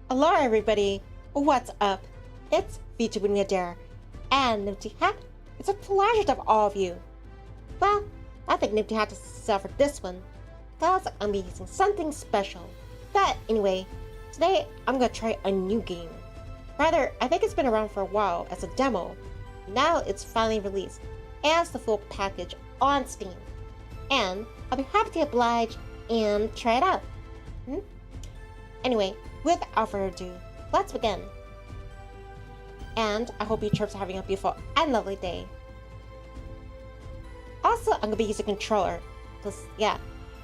Hello everybody, what's up? It's Vtuber and Adair, and Nivni Hat. It's a pleasure to have all of you. Well, I think Nivni Hat to sell for this one, because I'm be using something special. But anyway, today I'm gonna try a new game. Rather, I think it's been around for a while as a demo. Now it's finally released as the full package on Steam. And I'll be happy to oblige and try it out. Anyway, without further ado, let's begin. And I hope you chirps are having a beautiful and lovely day. Also, I'm gonna be using a controller, because yeah,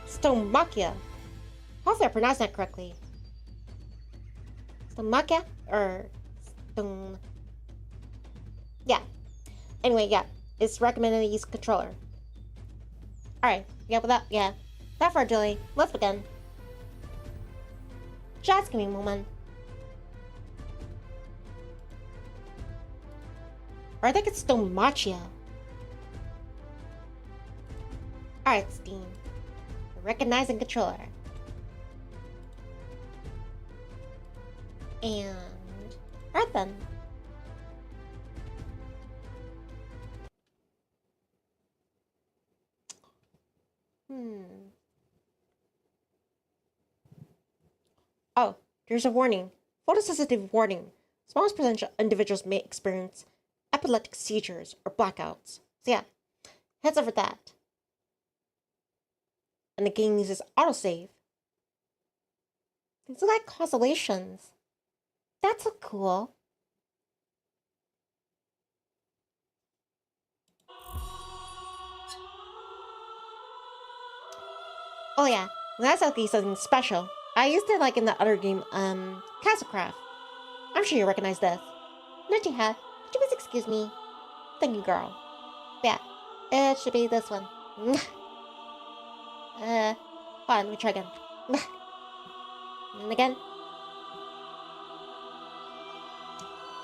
Stonemachia. Hopefully I pronounced that correctly. Stonemachia or Stone. Yeah. Anyway, yeah, it's recommended to use controller. Alright, without further delay, let's begin. Just give me a moment. Or I think it's Stonemachia. Alright, Steam. Recognizing controller. And alright then. Oh, there's a warning. Photosensitive warning. Smallest percentage of individuals may experience epileptic seizures or blackouts. So yeah, heads up for that. And the game uses autosave. Things like constellations. That's so cool. Oh yeah, that's actually something special. I used it like in the other game, Castlecraft. I'm sure you recognize this. Michi, could you please excuse me? Thank you, girl. Yeah, it should be this one. Hold on, let me try again. And again.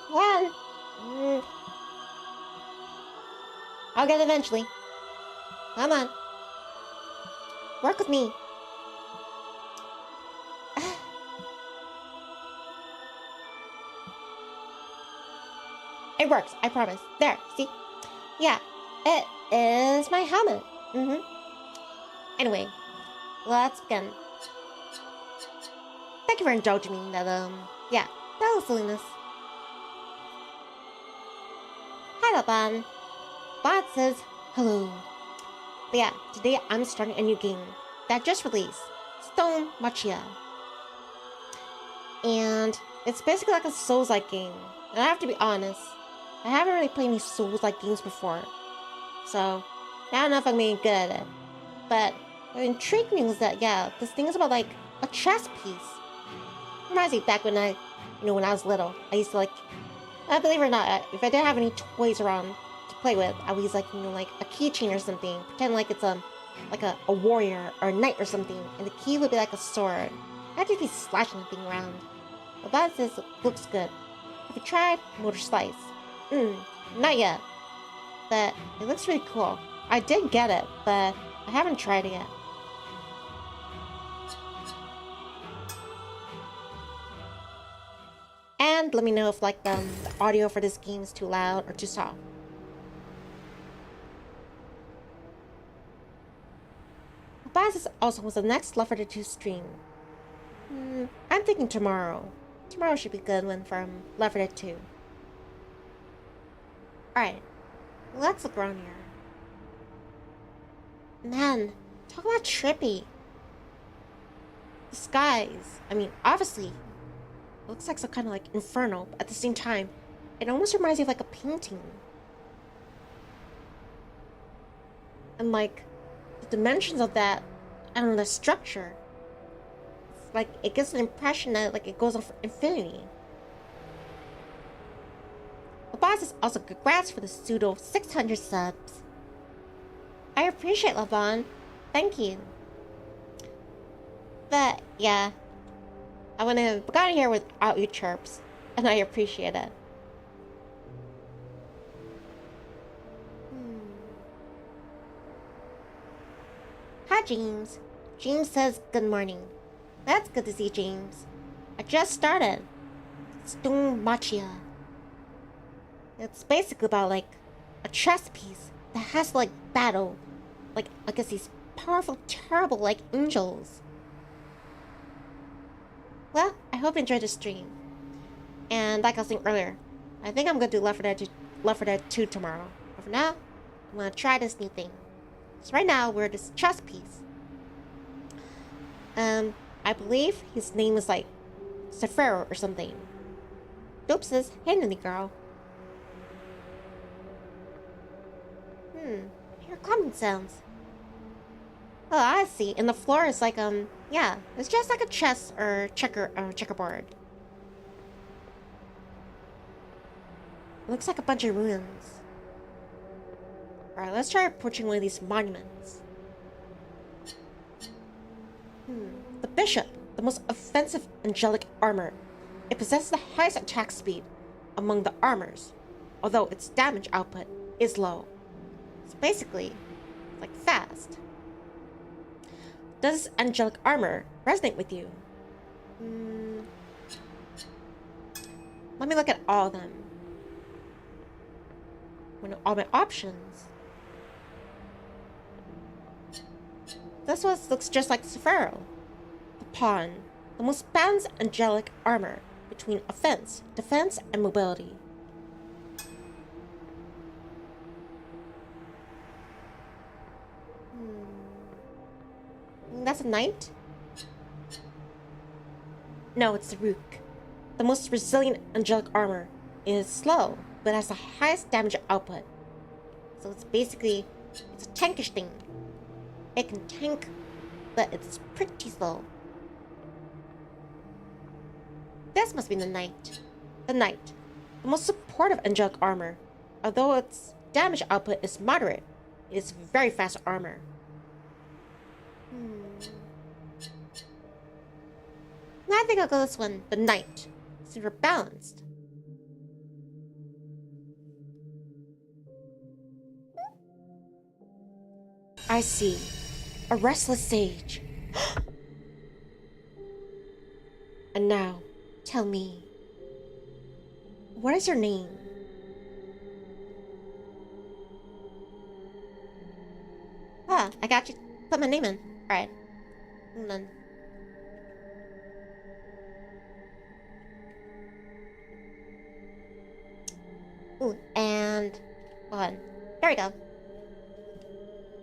One. I'll get it eventually. Come on. Work with me. It works, I promise. There, see? Yeah, it is my helmet. Anyway, let's begin. Thank you for indulging me in that, yeah, that was silliness. Hi, Ban. Bot says hello. But yeah, today I'm starting a new game that just released, Stonemachia. And it's basically like a Souls-like game. And I have to be honest, I haven't really played any Souls-like games before. So, I don't know if I'm being good at it. But what intrigued me was that, yeah, this thing is about like a chess piece. Reminds me back when when I was little, I used to like, believe it or not, if I didn't have any toys around to play with, I would use like, like a keychain or something. Pretend like it's like a warrior or a knight or something. And the key would be like a sword. I'd just be slashing the thing around. But that says it looks good. Have you tried motor slice? Not yet. But it looks really cool. I did get it, but I haven't tried it yet. And let me know if like the audio for this game is too loud or too soft. This also was the next Left 4 Dead 2 stream. I'm thinking tomorrow. Tomorrow should be a good one from Left 4 Dead 2. Alright, let's look around here. Man, talk about trippy. The skies, I mean, obviously, it looks like some kind of like inferno, but at the same time, it almost reminds me of like a painting. And like, the dimensions of that, I don't know, the structure. It's like, it gives an impression that like it goes on for infinity. The boss is also congrats for the pseudo 600 subs. I appreciate Laban. Thank you. But yeah, I wouldn't have gotten here without you chirps, and I appreciate it. Hi, James. James says good morning. That's good to see, James. I just started. Stonemachia. It's basically about like a chess piece that has to like battle like against these powerful, terrible like angels. Well, I hope you enjoyed the stream. And like I was saying earlier, I think I'm gonna do Left 4 Dead 2 tomorrow. But for now, I'm gonna try this new thing. So right now we're this chess piece. I believe his name is like Zefiro or something. Oops, hey Nivni girl. I hear clumping sounds. Oh, I see. And the floor is like yeah, it's just like a chess or checkerboard. It looks like a bunch of ruins. Alright, let's try approaching one of these monuments. The bishop, the most offensive angelic armor. It possesses the highest attack speed among the armors, although its damage output is low. It's basically like fast. Does this angelic armor resonate with you? Let me look at all of them. All my options. This one looks just like Zefiro. The pawn, the most balanced angelic armor between offense, defense, and mobility. That's a knight? No, it's the rook. The most resilient angelic armor. It is slow, but has the highest damage output. So it's basically, it's a tankish thing. It can tank, but it's pretty slow. This must be the knight. The knight, the most supportive angelic armor. Although its damage output is moderate, it is very fast armor. I think I'll go this one, the knight. Since we're balanced. I see. A restless sage. And now, tell me, what is your name? Ah, I got you. Put my name in. Alright. And then. Ooh, and hold on. There we go.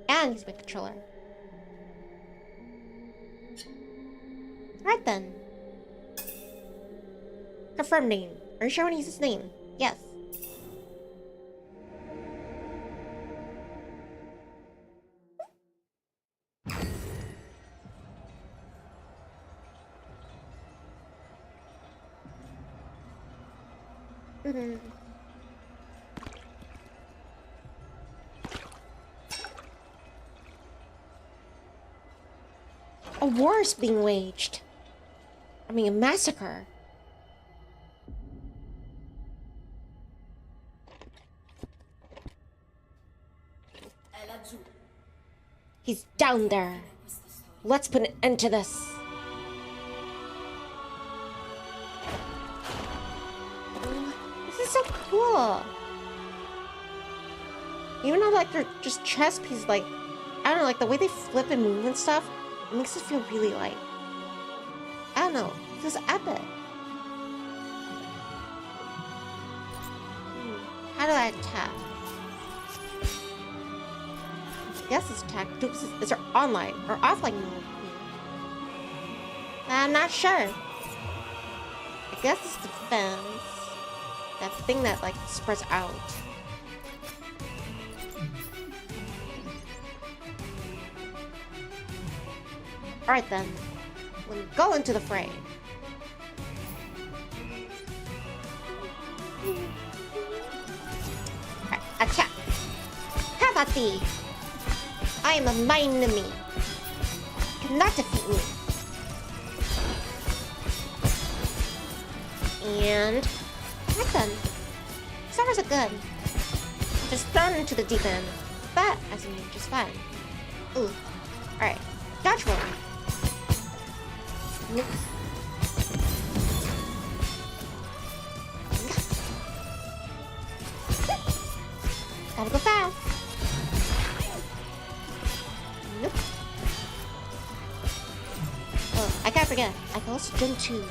And use my controller. Right then. Confirm name. Are you sure when he uses his name? Yes. A war is being waged. I mean, a massacre. He's down there. Let's put an end to this. This is so cool. Even though like they're just chess pieces, like I don't know, like the way they flip and move and stuff, it makes it feel really like I don't know, it feels epic. How do I attack? I guess this attack is there online or offline mode? I'm not sure. I guess it's defense. That thing that like spreads out. Alright then. We'll go into the fray. Alright, attack. How about thee? I am a mighty enemy. You cannot defeat me. And right then. Summers are good. Just thrown into the deep end. But as I mean, just fine. Ooh. Alright. Dodge roll. can't forget, I can also jump too.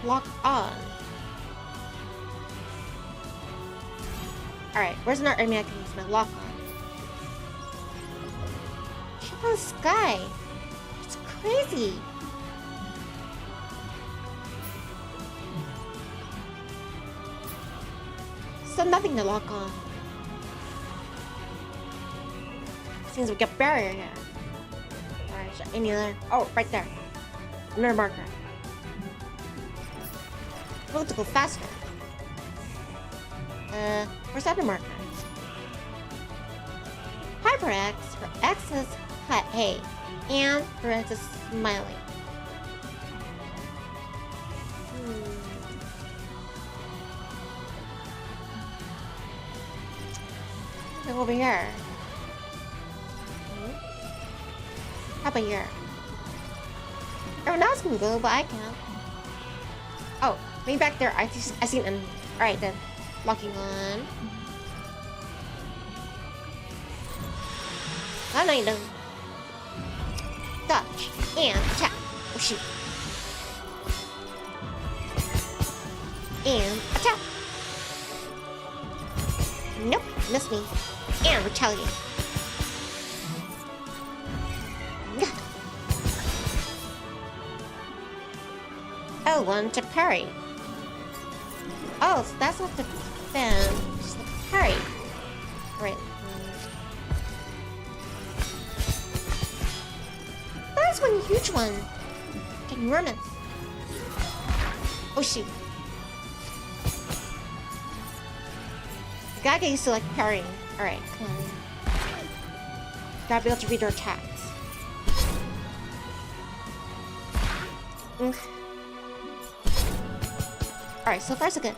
Lock on. Alright, where's another enemy I can use my lock on? Check out the sky. It's crazy. So nothing to lock on. Seems like a barrier here. Alright, so any other? Oh, right there. Another marker. I want to go faster. Where's the other marker? Hyper X for X is hey, and for X is smiling. Go over here. How about here? Everyone else can go, but I can't. Oh, maybe back there. I see an enemy. Alright then. Locking on. Oh no, you don't. Dodge. And attack. Oh shoot. And attack. Nope, missed me. And retaliate. L1 to parry. Oh, so that's not the defend, just the parry. Right. That's one huge one. Enormous. Oh shoot. Gotta get used to like parrying. Alright, come on. Gotta be able to read her attacks. Alright, so far so good.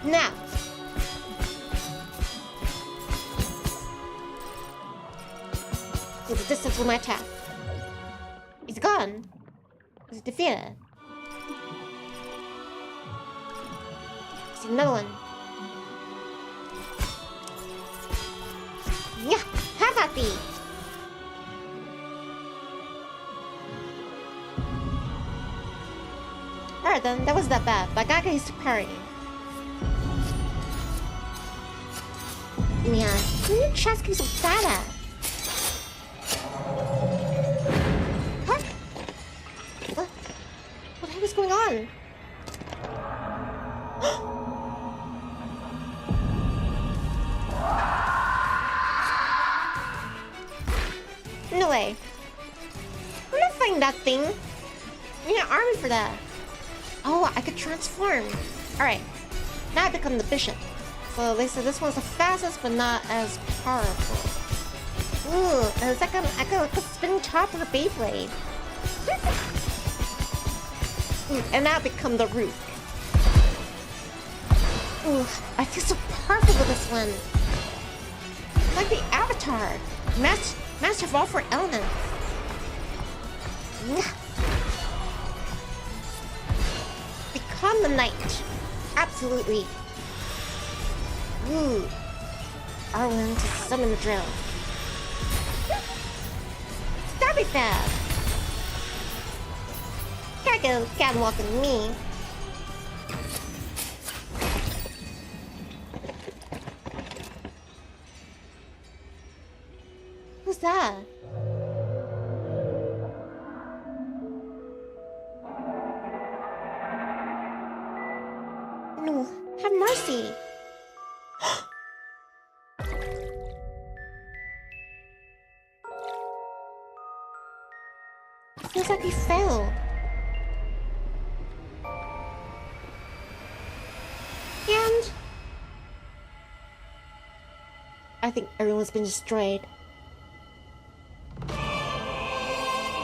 Now. See the distance with my attack. He's gone. He's defeated. See another one. Yeah, have at thee. Alright then, that wasn't that bad, but I gotta get used to parrying. Man, who your chest keeps so badass? What? What the heck is going on? No way. I'm not fighting that thing. I need an army for that. Oh, I could transform. Alright. Now I become the bishop. So they said this one's the fastest, but not as powerful. Ooh, and it's like I got like a spinning top of a Beyblade. And now I become the root. Ooh, I feel so powerful with this one. Like the Avatar. Master of all four elements. Become the knight. Absolutely. Ooh. Arwen to summon the drill. That'd be fast. Gotta go catwalking me. Who's that? No, have mercy. Feels like he failed. And I think everyone's been destroyed.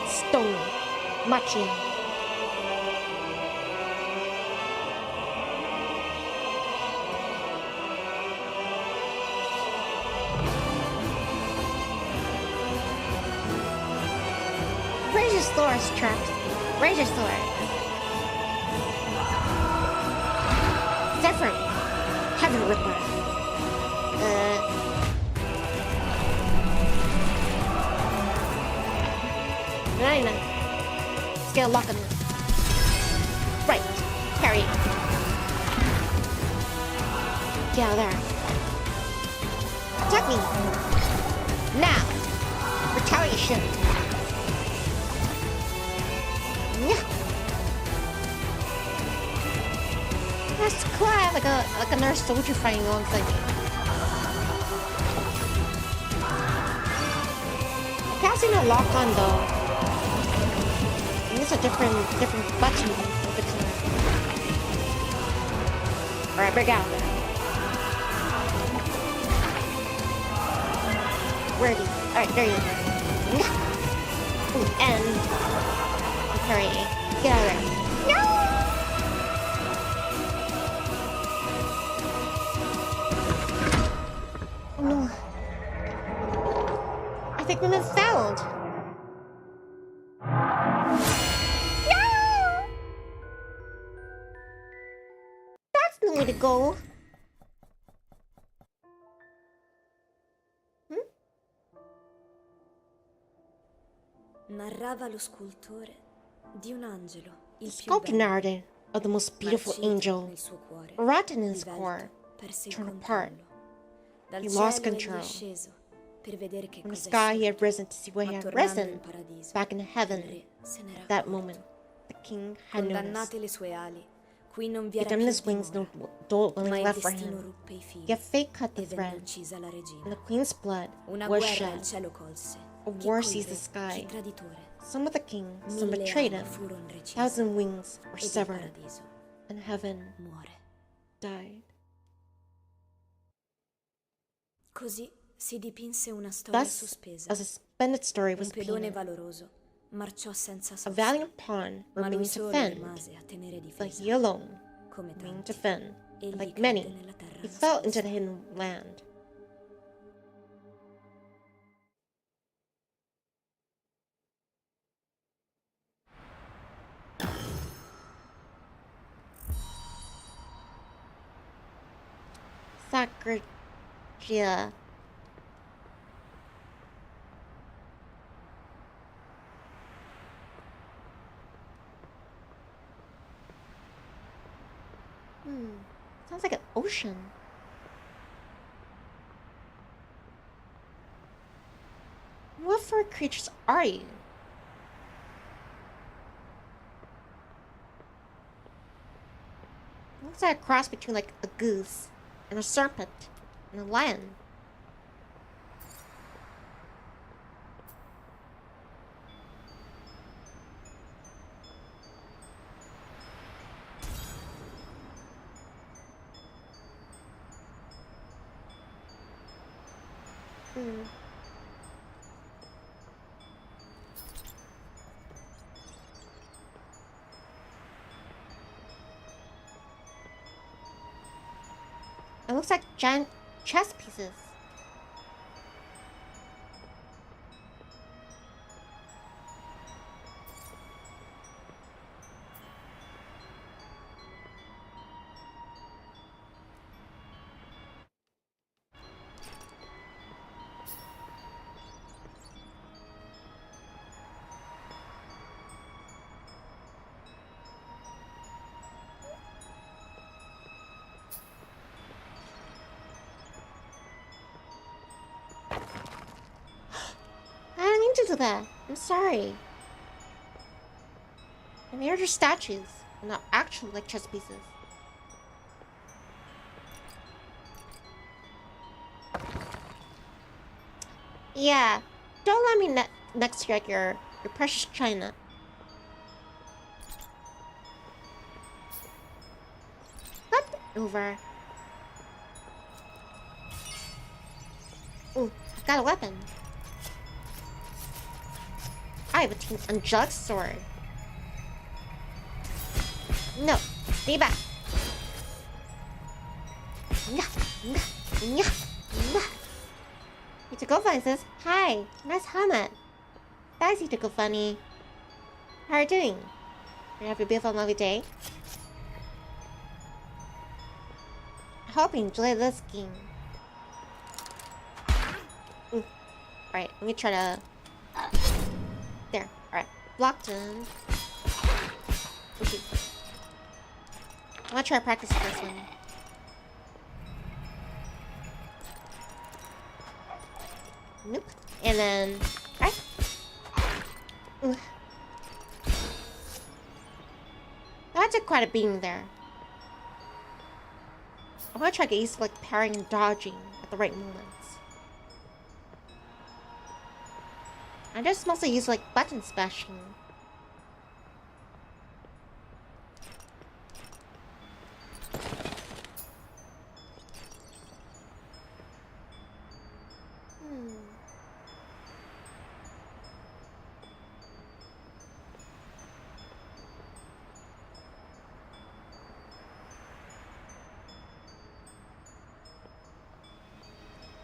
Stonemachia. Raise your swords, Trunks. Raise your swords. a lock on this. Right. Parry. Get out of there. Attack me. Now. Retaliation. Yeah. That's cool. I have like a nurse soldier fighting alongside me. I can't see no lock on though. I think it's a different button. Alright, break out. Where are you? Alright, there you go. Ooh, and parry. Get out of there. No! Oh no. I think we've been found. No! That's the way to go. Narrava lo scultore di un angelo, il più Sculpted bello, narrative of the most beautiful angel, nel suo cuore, rotten in his rivelto, core, perse il torn apart. controllo. Dal He lost cielo egli è control. sceso per vedere che From the cos'è sky, he had sorto. risen to see where he Ma had tornando risen. in paradiso, Back in heaven, il re se n'era at that accorto. moment, the king had noticed. Condannate le sue ali, qui non vi He era dimmed più his wings, no dimora, dole ma only il left for destino him. ruppe i fili Yet fate cut the e venne thread, uccisa la and regina. the queen's blood Una was guerra il shed. cielo colse. A Chi war coi seized the re, sky. chi traditore. Some with the king, some 1000 betrayed ali him. furono recise 1,000 wings were ed il severed, paradiso and heaven muore. died. Così si dipinse una storia Thus, sospesa. a suspended story Un was pedone painted. valoroso marciò senza A sosta, valiant pawn ma lui remained to solo fend, rimase a tenere but difesa. he alone Come remained to tanti, fend. egli Like cadde many, nella terra he fell into nascosta. the hidden land. Sacragia. Sounds like an ocean. What fur creatures are you? Looks like a cross between like a goose and a serpent and a lion. It looks like giant chess pieces. I didn't mean to do that. I'm sorry. And they are just statues, and not actual like chess pieces. Yeah, don't let me next to like your precious china. Flip over. Ooh, I got a weapon. I have a team angelic sword. No, stay back. You to go funny says, hi, nice helmet. Thanks, you to go funny. How are you doing? You have a beautiful lovely day. I hope you enjoy this game. Alright, let me try to... There, alright. Blocked him. I'm gonna try to practice this one. Nope. And then... Right? That took quite a beating there. I'm gonna try to get used to like parrying and dodging at the right moments. I just mostly use like button smashing.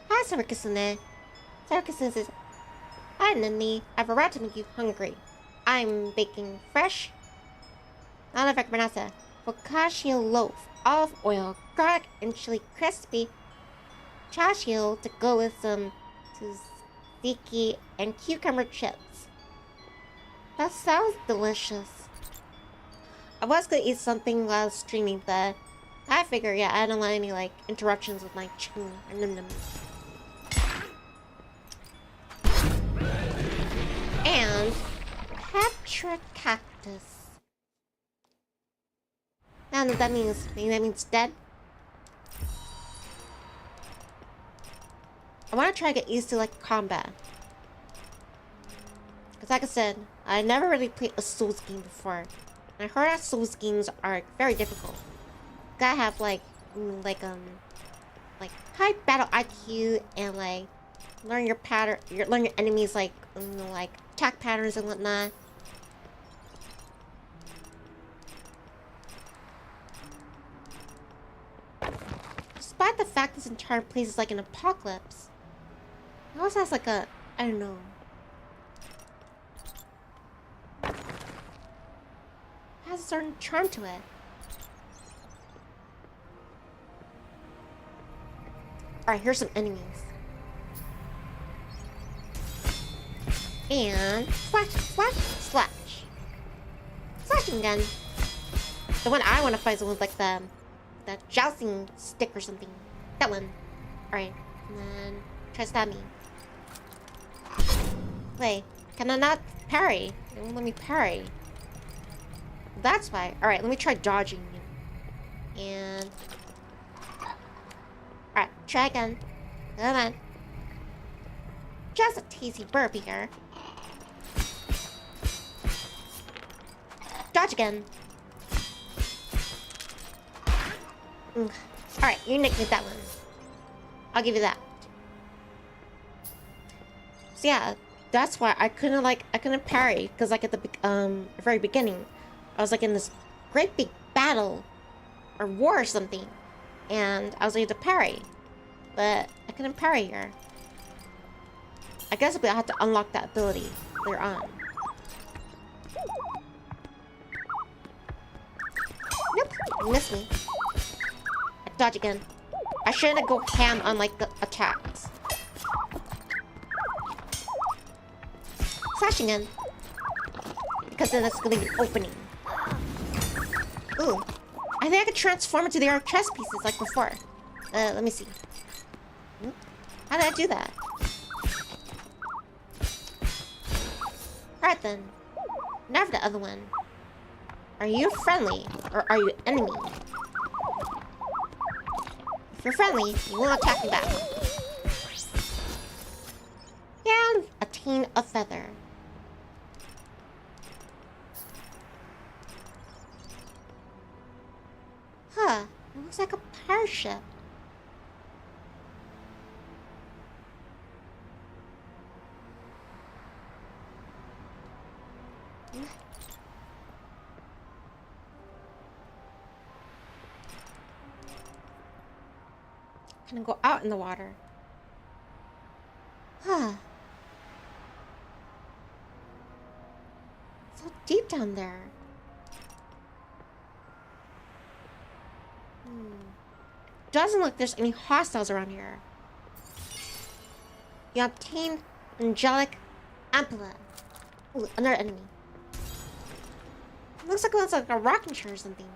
Hi, Circus-ne. Circus says, hi, Nivni. I've arrived to make you hungry. I'm baking fresh, I don't know if I can pronounce that, focaccia loaf, olive oil, garlic, and chili crispy chashiel to go with some tzatziki and cucumber chips. That sounds delicious. I was gonna eat something while streaming, but I figure, yeah, I don't want any like interruptions with my chewing or num num. And Petra cactus. I don't know what that means. Maybe that means dead. I want to try to get used to like combat. Because like I said, I never really played a Souls game before. And I heard that Souls games are very difficult. You gotta have like high battle IQ and like learn your pattern, learn your enemies like attack patterns and whatnot. Despite the fact this entire place is like an apocalypse, it also has like a, I don't know. It has a certain charm to it. Alright, here's some enemies. And slash, slash, slash. Slashing gun. The one I want to fight is the one with like the jousting stick or something. That one. Alright. And then try to stab me. Wait, can I not parry? It won't let me parry. That's why. Alright, let me try dodging you. And alright, try again. Come on. Just a tasty burp here. Dodge again. Alright, you nicked me that one. I'll give you that. So yeah, that's why I couldn't parry, because like at the very beginning, I was like in this great big battle or war or something, and I was able to parry, but I couldn't parry here. I guess I'll have to unlock that ability later on. Nope, you missed me. I dodge again. I shouldn't go ham on like the attacks. Slash again. Because then that's gonna be an opening. Ooh. I think I could transform into the other chess pieces like before. Let me see. How did I do that? Alright then. Now for the other one. Are you friendly or are you enemy? If you're friendly, you won't attack me back. And attain a feather. Huh, it looks like a pirate ship. Can I go out in the water? Huh. So deep down there. Doesn't look there's any hostiles around here. You obtain angelic ampulla. Ooh, another enemy. It looks like it's like a rocking chair or something.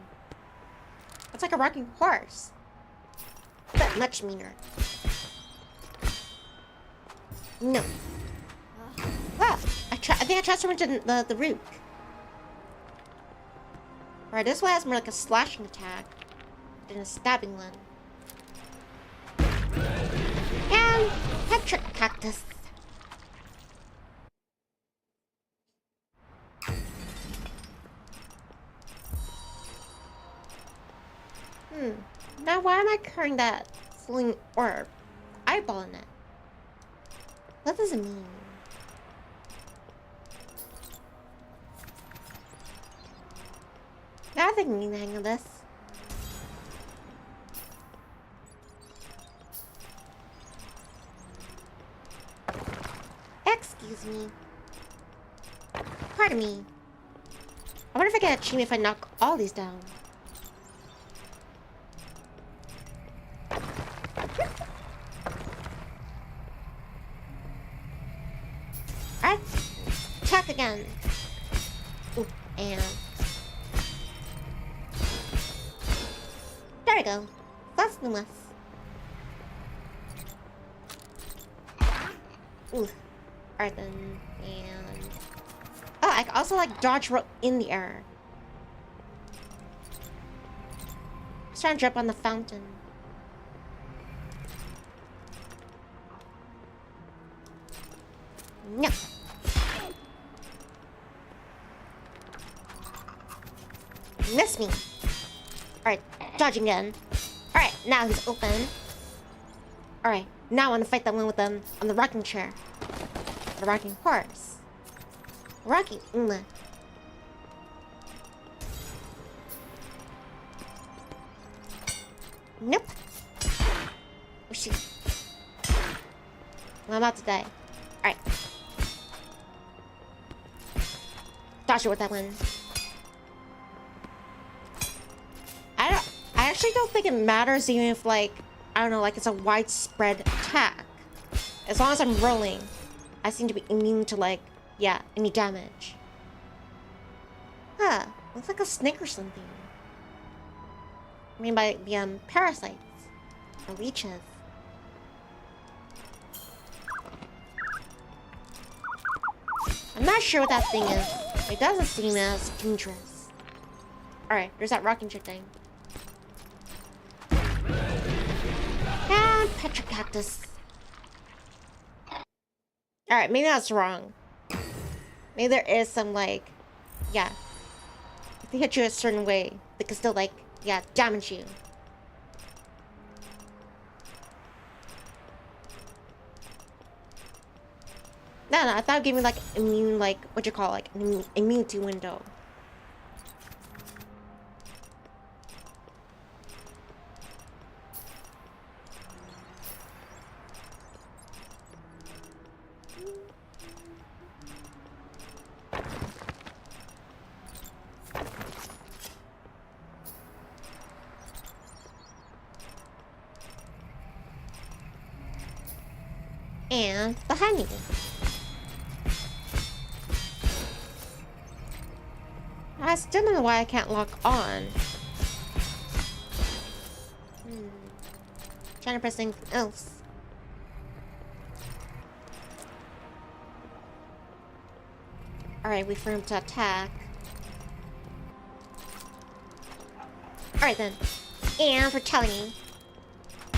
It's like a rocking horse. But much meaner. No. Ah, I think I transformed into the rook. Alright, this one has more like a slashing attack than a stabbing one. And Petric Cactus. Now why am I carrying that sling orb? Eyeball in it. What does it mean? I think we need to hang on this. Excuse me. Pardon me. I wonder if I get an achievement if I knock all these down. Alright. Attack again. Ooh, and... there we go. That's numerous. Ooh. Alright then. And... oh, I can also like dodge roll in the air. I was trying to jump on the fountain. No. Miss me. Alright, dodging again. Alright, now he's open. Alright, now I want to fight that one with them on the rocking chair. The rocking horse. Rocking. Nope. Oh shoot. I'm about to die. Alright. Dodge it with that one. I actually don't think it matters even if, like, I don't know, like it's a widespread attack. As long as I'm rolling, I seem to be immune to, like, yeah, any damage. Huh, looks like a snake or something. I mean by the, parasites. Or leeches. I'm not sure what that thing is. It doesn't seem as dangerous. Alright, there's that rocking chair thing. And Petric Cactus. Alright, maybe that's wrong. Maybe there is some, like... yeah. If they hit you a certain way, they can still, like, yeah, damage you. No, I thought it gave me, like, immune, like, what you call, like, an immunity window. And the honey. I still don't know why I can't lock on. Trying to press anything else. Alright, wait for him to attack. Alright then. And for telling me.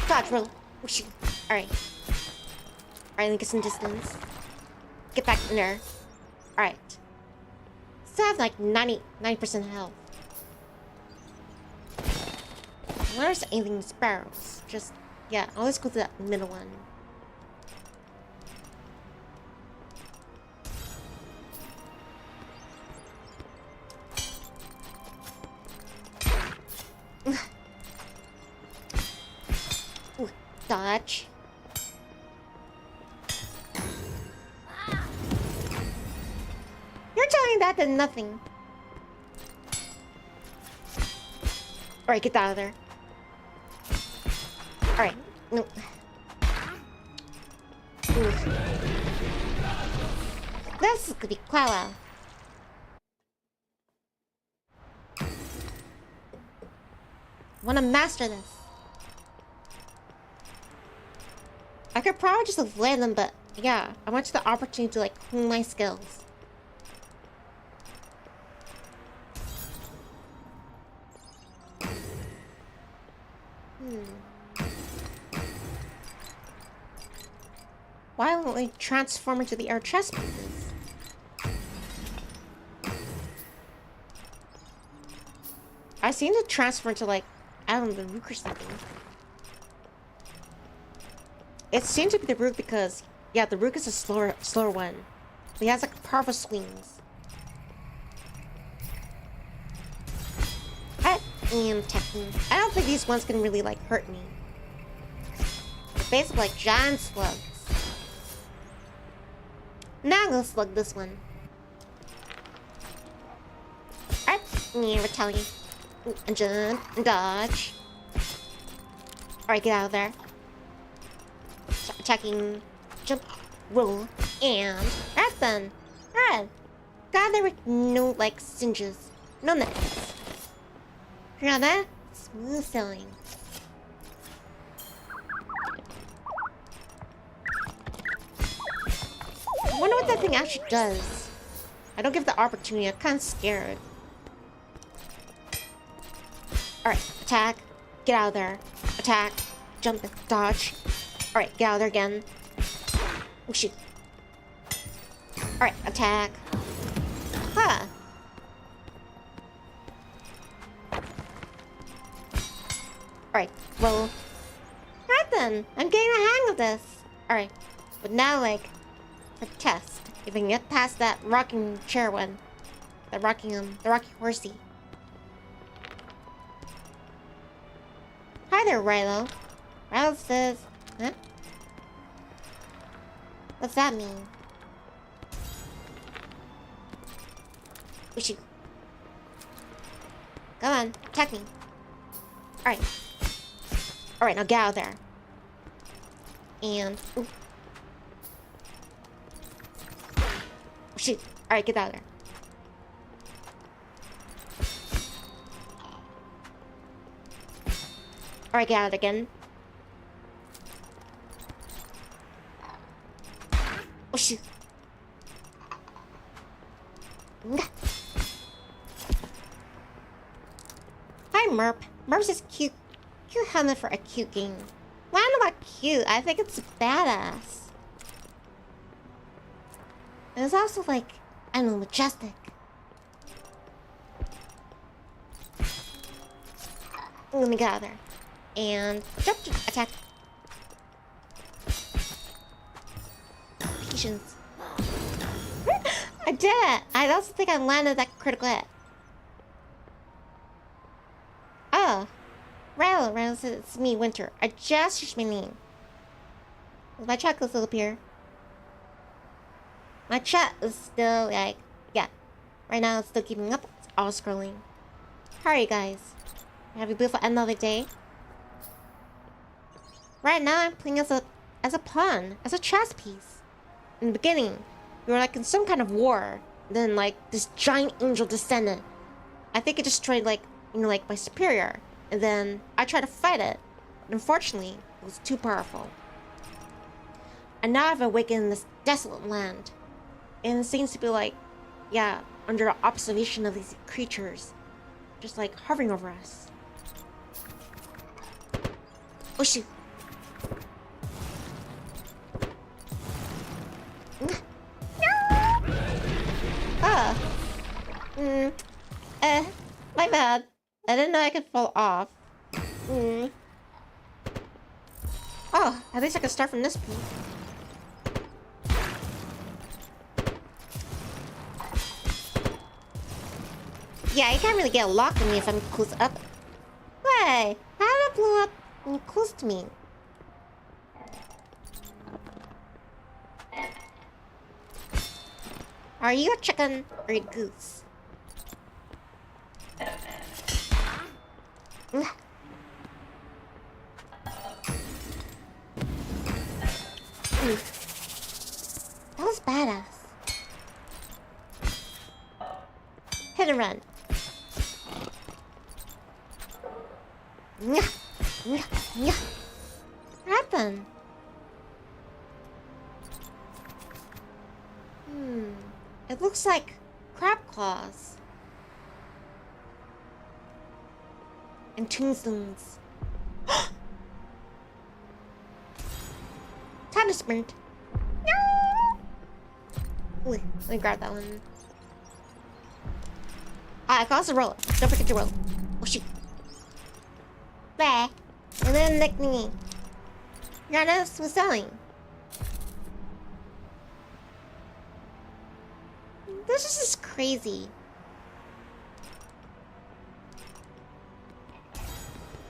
Dodge roll. Alright. Alright, let me get some distance. Get back in there. Alright. Still have like 90% health. I wonder if there's anything in sparrows. Just, yeah, I'll always go to that middle one. Ooh, dodge. You're telling that to nothing. Alright, get out of there. Alright, no. Ooh. This could be quite well. I want to master this. I could probably just have land them, but yeah, I want the opportunity to like hone my skills. Why won't we transform into the air chest pieces? I seem to transfer into like, I don't know, the Rook or something. It seems to be the Rook because, yeah, the Rook is a slower one. He has like powerful swings. I am teching. I don't think these ones can really like hurt me. They're basically like giant slugs. Now I'm gonna slug this one. Alright, retaliate. And jump and dodge. Alright, get out of there. Start attacking. Jump, roll, and that's done. Alright. God, there were no like singes. No nuts. Hear that? Smooth sailing. I wonder what that thing actually does. I don't give the opportunity. I'm kind of scared. Alright, attack. Get out of there. Attack. Jump and dodge. Alright, get out of there again. Oh, shoot. Alright, attack. Huh. Alright, roll. Alright then. I'm getting the hang of this. Alright. But now, like, for test. If I can get past that rocking chair one. The rocking horsey. Hi there, Rilo. Rilo says... Huh? What's that mean? Oh, shoot. Come on, attack me. Alright. Alright, now get out of there. And... Ooh. Oh, shoot. Alright, get out of there. Alright, get out of there again. Oh, shoot. Hi, Merp. Merp's is cute. Cute helmet for a cute game. Well, I don't know about cute. I think it's badass. And it's also like, I don't know, majestic. Let me get out of there. And jump, attack. Patience. I did it! I also think I landed that critical hit. Oh. Rilo says it's me, Winter. I just switched my name. My chat goes still up here. My chat is still like, yeah. Right now it's still keeping up. It's all scrolling. How are you guys? Have a beautiful end of the day. Right now I'm playing as a pawn, as a chess piece. In the beginning, we were like in some kind of war. Then like this giant angel descended. I think it destroyed like, you know, like my superior. And then I tried to fight it. But unfortunately, it was too powerful. And now I've awakened in this desolate land. And it seems to be like, yeah, under observation of these creatures. Just like hovering over us. Oh shoot. Ah. My bad. I didn't know I could fall off. Oh, at least I can start from this point. Yeah, you can't really get a lock on me if I'm close up. Hey, how did I blow up when you're close to me? Are you a chicken or a goose? That was badass. Hit and run. What happened? It looks like crab claws. And tombstones. Time to sprint. Ooh, let me grab that one. I can also roll it. Don't forget to roll. Oh shoot. Bleh. And then Nivni. You're not smooth selling. This is just crazy.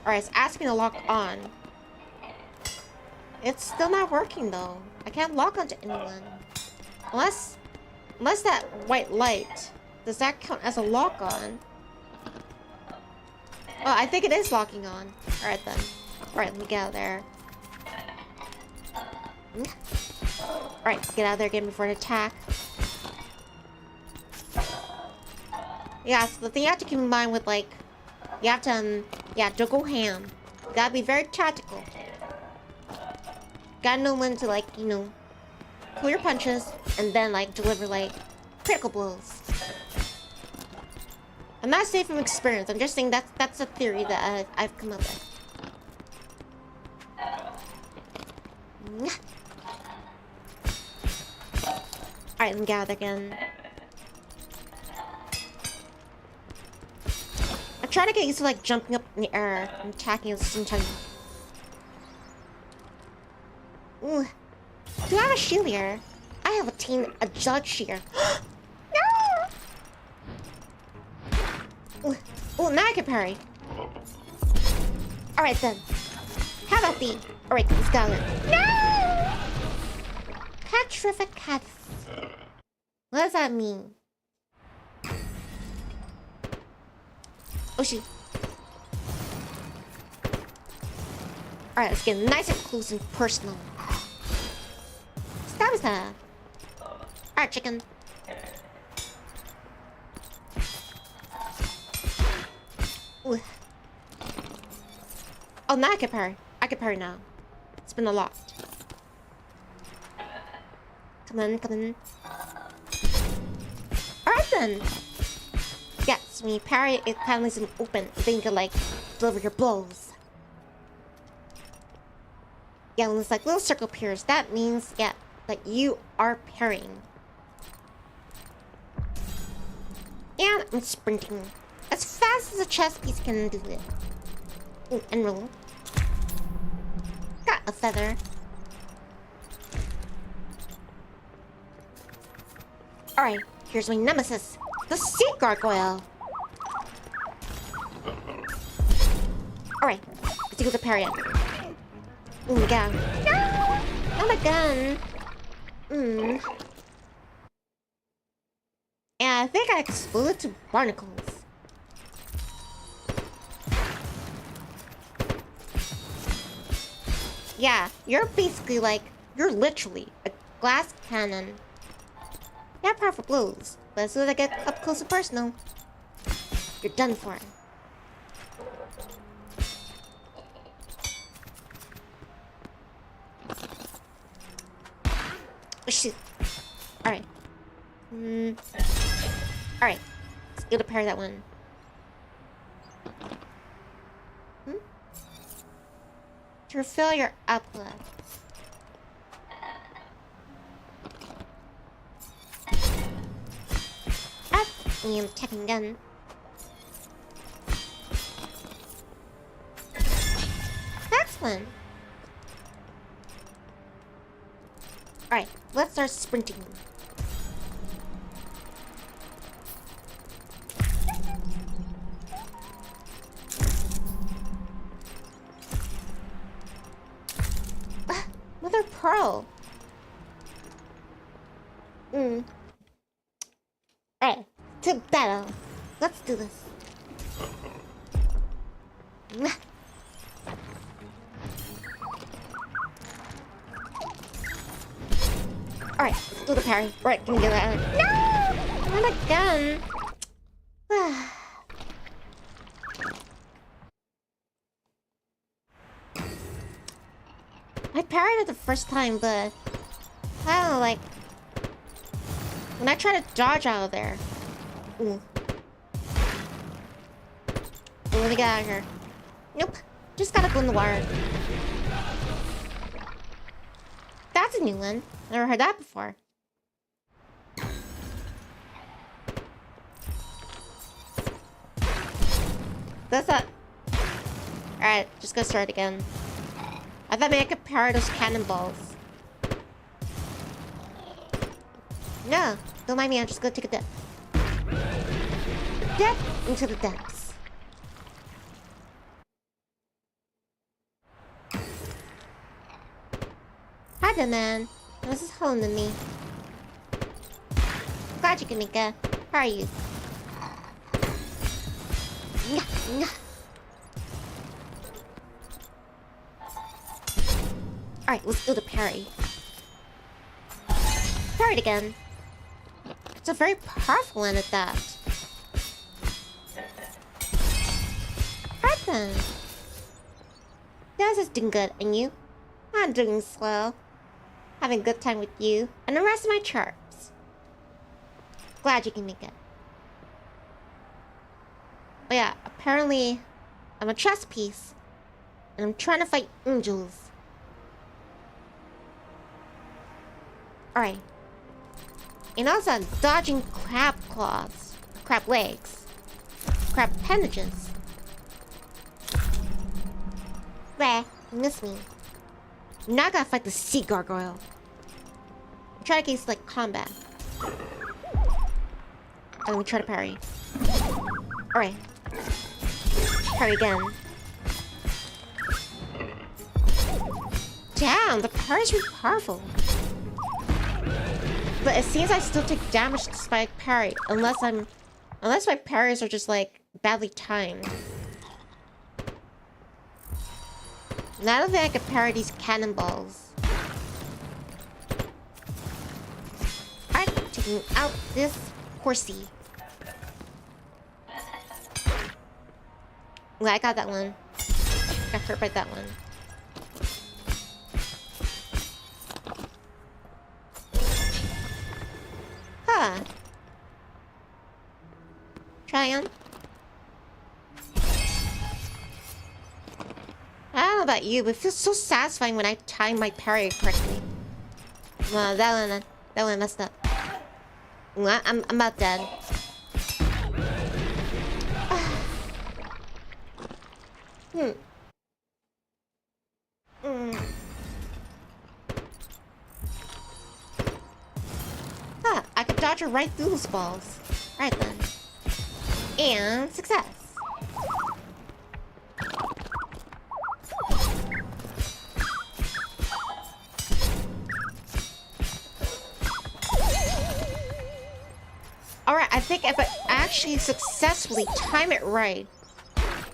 Alright, it's asking to lock on. It's still not working though. I can't lock onto anyone. Unless that white light, does that count as a lock on? Oh, I think it is locking on. Alright then. Alright, let me get out of there. Alright, get out of there again before an attack. Yeah, so the thing you have to keep in mind with, like, you have to, don't go ham. You gotta be very tactical. Gotta know when to, like, you know, pull your punches and then, like, deliver, like, critical blows. I'm not saying from experience, I'm just saying that's a theory that I've come up with. Alright, let me get out of there again. I try to get used to like jumping up in the air and attacking at the same time. Ooh. Do I have a shield here? I have a judge here. No! Ooh, now I can parry. Alright then. How about thee? Alright, let's go. No! Petrified cats. What does that mean? Oh shoot. Alright, let's get nice and close and personal. Stab his head. Alright, chicken. Ooh. Oh, now I can parry. I can parry now. It's been a lot. Come on, come on. Alright then. Yes, when you parry, it kind of leaves them open. Then you can, like, deliver your blows. Yeah, when it's like little circle appears, that means, yeah, that you are parrying. And I'm sprinting. As fast as a chess piece can do it. Ooh, and roll. Got a feather. Alright, here's my nemesis. The sea gargoyle. Alright, let's go to parry it. Oh my god. No! Not a gun. And I think I exploded to barnacles. Yeah, you're basically like, you're literally a glass cannon. Not powerful blows, but as soon as I get up close and personal, you're done for. Oh, shoot. Alright. Alright. Let's go to parry that one. To refill your output. I'm checking gun. Excellent. Alright, let's start sprinting. Mother Pearl. Alright, to battle. Let's do this. Alright, let's do the parry. Right, can we get that? No! Not again. I parried it the first time, but I don't know, like when I try to dodge out of there. Ooh. Let me get out of here. Nope. Just gotta go in the water. That's a new one. Never heard that before. That's not... Alright, just go start again. I thought maybe I could parry those cannonballs. No, don't mind me, I'm just gonna take a dip. Dip into the depths. Hi there, man. This is home to me. Glad you can make it. How are you? Alright, let's do the parry. Parry it again. It's a very powerful one at that. Alright then. This is doing good, and you? I'm doing swell. Having a good time with you and the rest of my chirps. Glad you can make it. But yeah, apparently I'm a chess piece and I'm trying to fight angels. Alright. And also I'm dodging crab claws, crab legs, crab appendages. Bleh, you miss me. Now I gotta fight the sea gargoyle. I'm trying to get like combat. And we try to parry. Alright. Parry again. Damn, the parry's really powerful. But it seems I still take damage despite parry, unless my parries are just like badly timed. Now I don't think I can parry these cannonballs. Alright, taking out this horsey. Well, I got that one. Got hurt by that one. Huh. Try again. I don't know about you, but it feels so satisfying when I time my parry correctly. Well, that one messed up. Well, I'm about dead. Ah, I could dodge her right through those balls. Right then. And success. Alright, I think if I actually successfully time it right,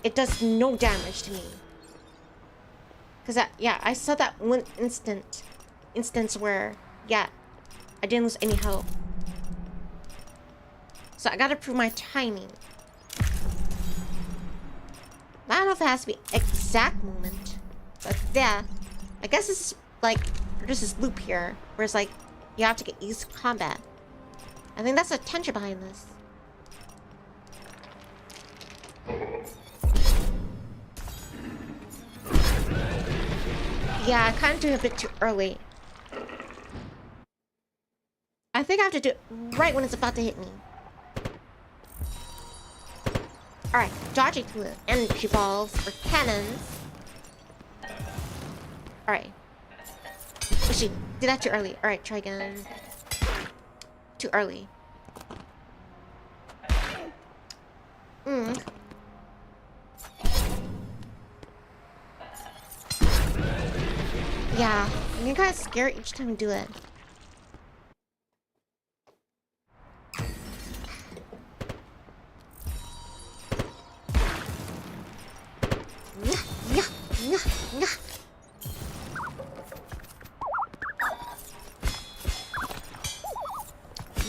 it does no damage to me. Because, yeah, I saw that one instance where, yeah, I didn't lose any health. So I gotta prove my timing. I don't know if it has to be exact moment, but yeah, I guess it's like, there's this loop here, where it's like, you have to get used to combat. I think that's the tension behind this. Yeah, I kind of doing it a bit too early. I think I have to do it right when it's about to hit me. Alright, dodging through the energy balls or cannons. Alright. Oh, shoot, did that too early. Alright, try again. Too early. Yeah, I'm kind of scared each time I do it.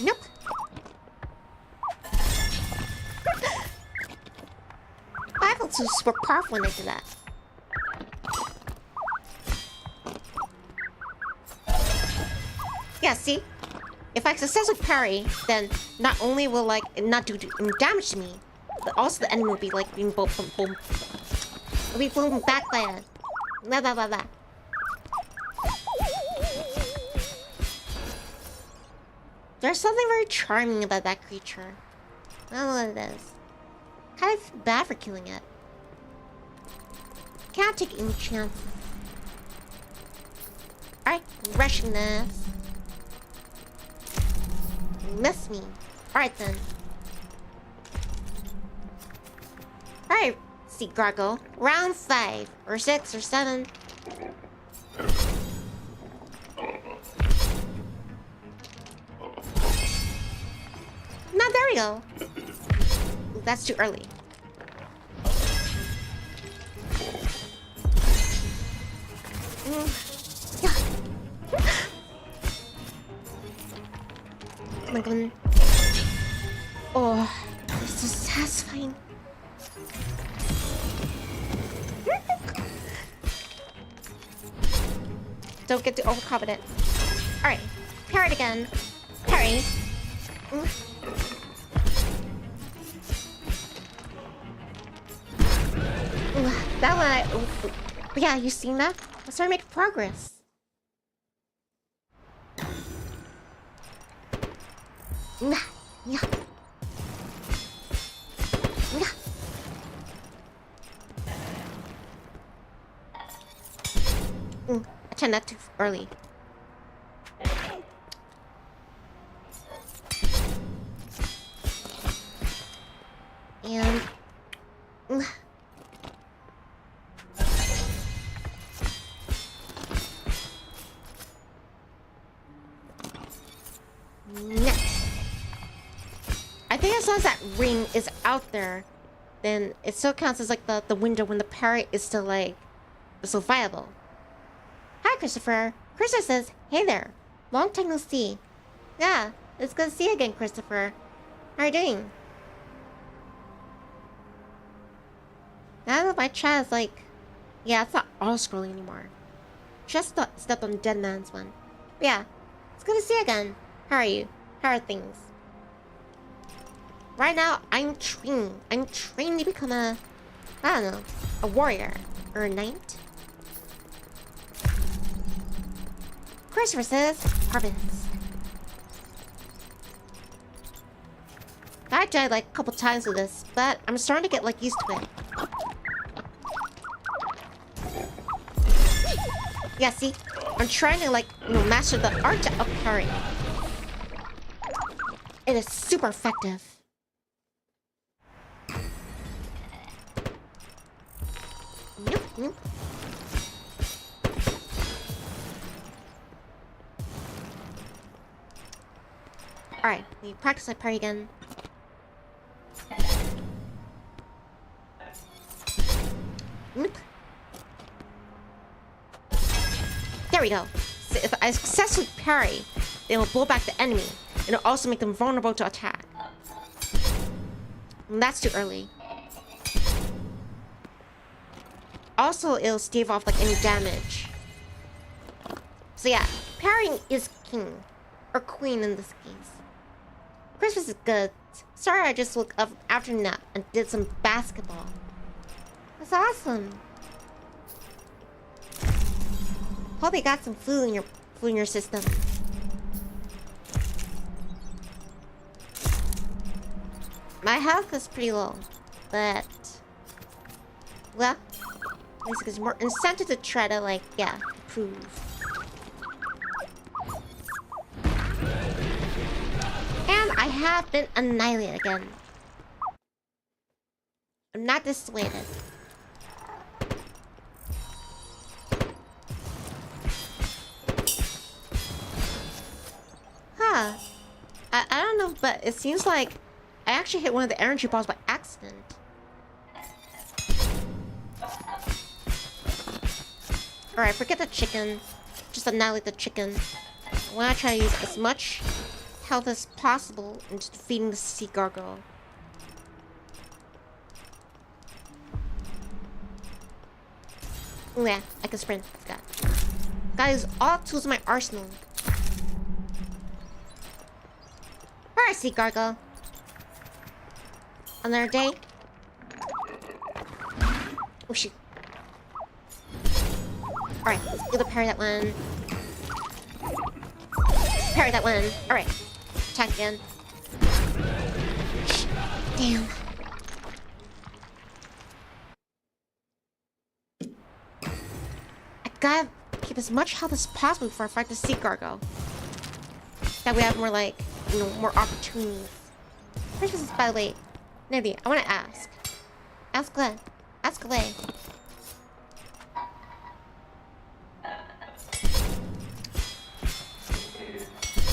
Nope. I felt so super powerful when I did that. Yeah, see? If I successfully parry, then not only will like it not do any damage to me, but also the enemy will be like being boom boom boom. It'll be blown back by a blah blah blah blah. There's something very charming about that creature. I don't know what it is. Kind of bad for killing it. Can't take any chance. Alright, rushing this. Miss me. Alright then. Alright, Sea Gargle. Round 5, or 6, or 7. Now there we go. Ooh, that's too early. Yeah. Oh my god. Oh, it's so satisfying. Don't get too overconfident. Alright, parry it again. Parry. That one but yeah, you seen that? I'm starting to make progress. Yeah. I turned that too early. And I think as long as that ring is out there, then it still counts as like the window when the parry is still like still viable. Hi Christopher. Christopher says, hey there. Long time no see. Yeah, it's good to see you again, Christopher. How are you doing? Now that my chat is like, yeah, it's not auto-scrolling anymore. Just stepped on Dead Man's one. But yeah, it's good to see you again. How are you? How are things? Right now, I'm trained. I'm trained to become I don't know, a warrior or a knight. Christopher says, harvest. I died like a couple times with this, but I'm starting to get like used to it. Yeah, see? I'm trying to like, master the art of parrying. It is super effective. Nope. Alright, we practice that parry again. Nope. There we go. So if I successfully parry, it will blow back the enemy. And it'll also make them vulnerable to attack. And that's too early. Also, it'll stave off like any damage. So yeah, parrying is king. Or queen in this case. Christmas is good. Sorry I just woke up after nap and did some basketball. That's awesome. Hope you got some food in your system. My health is pretty low, but well, this gives more incentive to try to like, yeah, improve. And I have been annihilated again. I'm not dissuaded. Huh. I don't know, but it seems like I actually hit one of the energy balls by accident. Alright, forget the chicken. Just annihilate the chicken. I want to try to use as much health as possible into defeating the sea gargoyle. Oh yeah, I can sprint. I forgot. Gotta use all tools in my arsenal. Alright, sea gargoyle. Another day. Oh shoot. Alright, let's do the parry that one. Parry that one. Alright. Attack again. Damn. I gotta keep as much health as possible before I fight the sea gargoyle. That way I have more, like, you know, more opportunities. First, this is, by the way, Nivni, I want to ask. Ask Bleh. Ask away.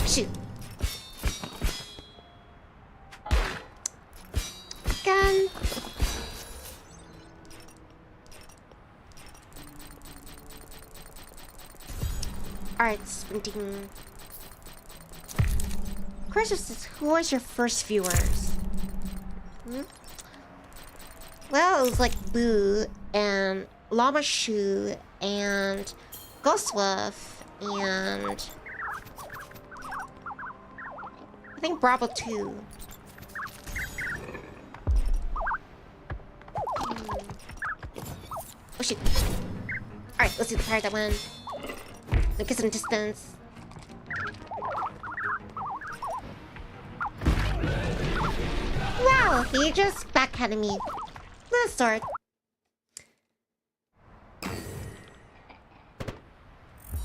Shoot. Again. Alright, sprinting. Question says, who was your first viewers? Well, it was like Boo and Llama Shoe and Ghostwolf and I think Bravo 2. Oh shit. Alright, let's see the pirate that win. Look at some distance. Wow, he just backhanded me. With a sword. But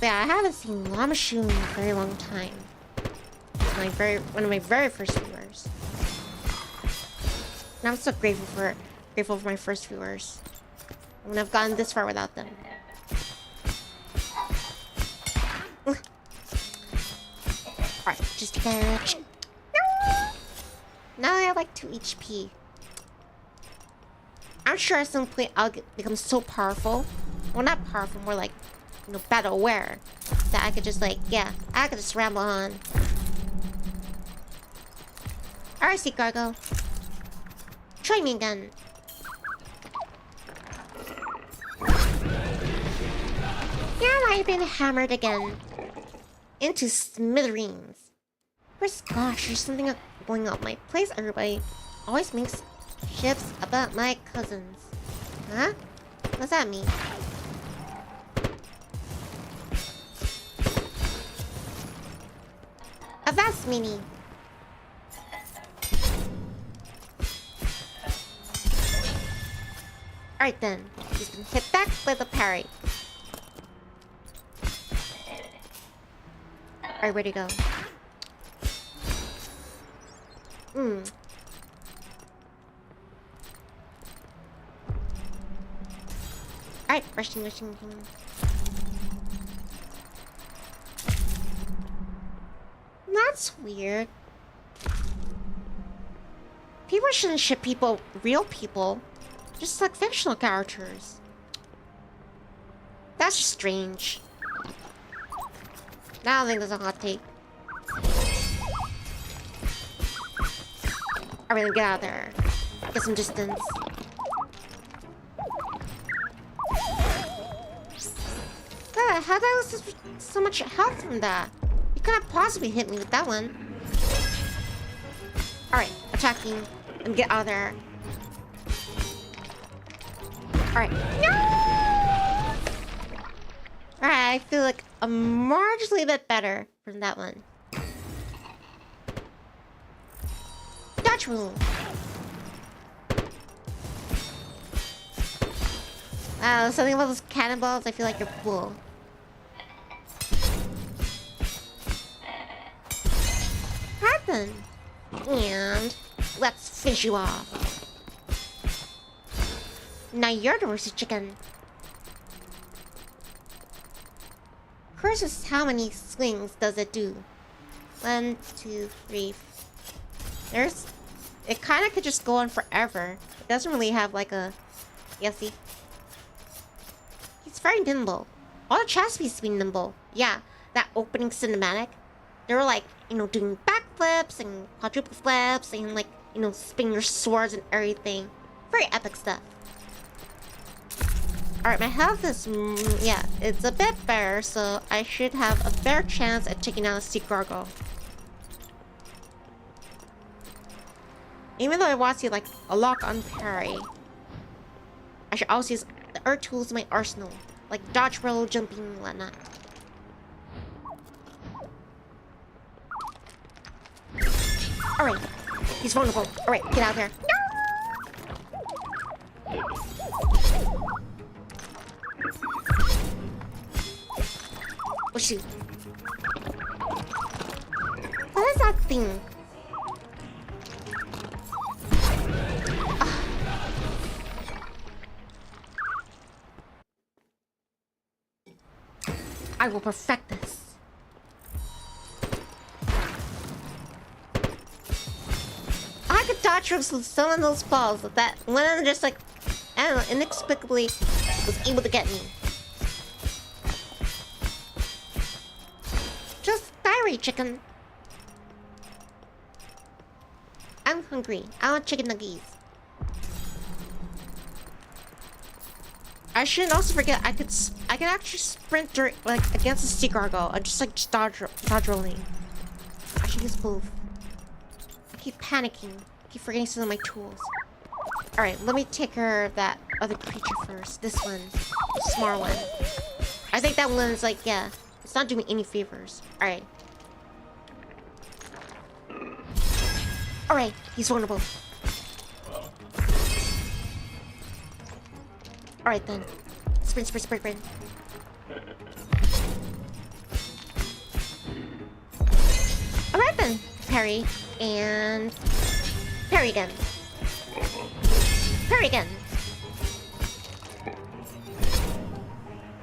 yeah, I haven't seen Llama Shoe in a very long time. One of my very first viewers. And I'm so grateful for my first viewers. I wouldn't have gotten this far without them. Alright, just take damage. No! Now I have like 2 HP. I'm sure at some point I'll become so powerful. Well, not powerful, more like, you know, battle aware. That I could just like, yeah, I could just ramble on. Alright, sea gargoyle. Try me again. Yeah, I've been hammered again. Into smithereens. Where's gosh, there's something going on my place. Everybody always makes ships about my cousins. Huh? What's that mean? A vast meaning. Alright then, he's been hit back with a parry. Alright, where'd he go? Alright, rushing. That's weird. People shouldn't ship real people. Just like fictional characters. That's strange. Now I think there's a hot take. Alright, then get out of there. Get some distance. God, how did I lose so much health from that? You couldn't possibly hit me with that one. Alright, attacking. And get out of there. Alright. No! Alright, I feel like I'm marginally a bit better from that one. Dodge rule. Wow, something about those cannonballs, I feel like you're cool. Happen. And let's finish you off. Now you're the roasted chicken. Curses, how many swings does it do? 1, 2, 3. It kind of could just go on forever. It doesn't really have like a... Yeah, see? He's very nimble. All the chest pieces to be nimble. Yeah, that opening cinematic. They were like, you know, doing backflips and quadruple flips and like, you know, spinning your swords and everything. Very epic stuff. Alright, my health is, yeah, it's a bit better, so I should have a better chance at taking out a sea gargoyle. Even though I want to see like a lock on parry, I should also use the earth tools in my arsenal, like dodge roll, jumping, and whatnot. Alright, he's vulnerable. Alright, get out there. Oh shoot. What is that thing? I will perfect this. I could dodge from some of those balls that one of them just like, I don't know, inexplicably was able to get me. Just diary chicken. I'm hungry. I want chicken nuggies. I shouldn't also forget I can actually sprint like against a sea gargoyle. I just dodge rolling. I should use both. I keep panicking. I keep forgetting some of my tools. Alright, let me take care of that other creature first. This one. Small one. I think that one's like, yeah. It's not doing me any favors. Alright. Alright, he's vulnerable. Alright then. Sprint, sprint, sprint, sprint. Alright then. Parry. And... parry again. Parry again.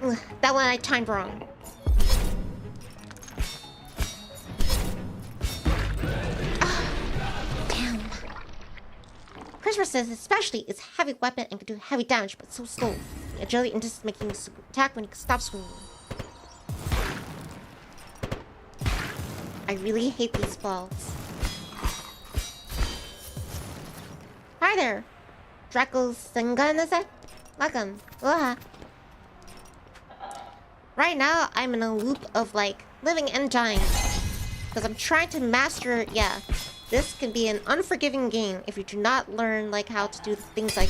Ugh, that one I timed wrong. Says especially its heavy weapon and can do heavy damage, but so slow. The agility and distance making you attack when you stop swinging. I really hate these balls. Hi there, Draco Senganese. Welcome. Aloha. Right now, I'm in a loop of like living and dying because I'm trying to master. Yeah. This can be an unforgiving game if you do not learn like how to do things like...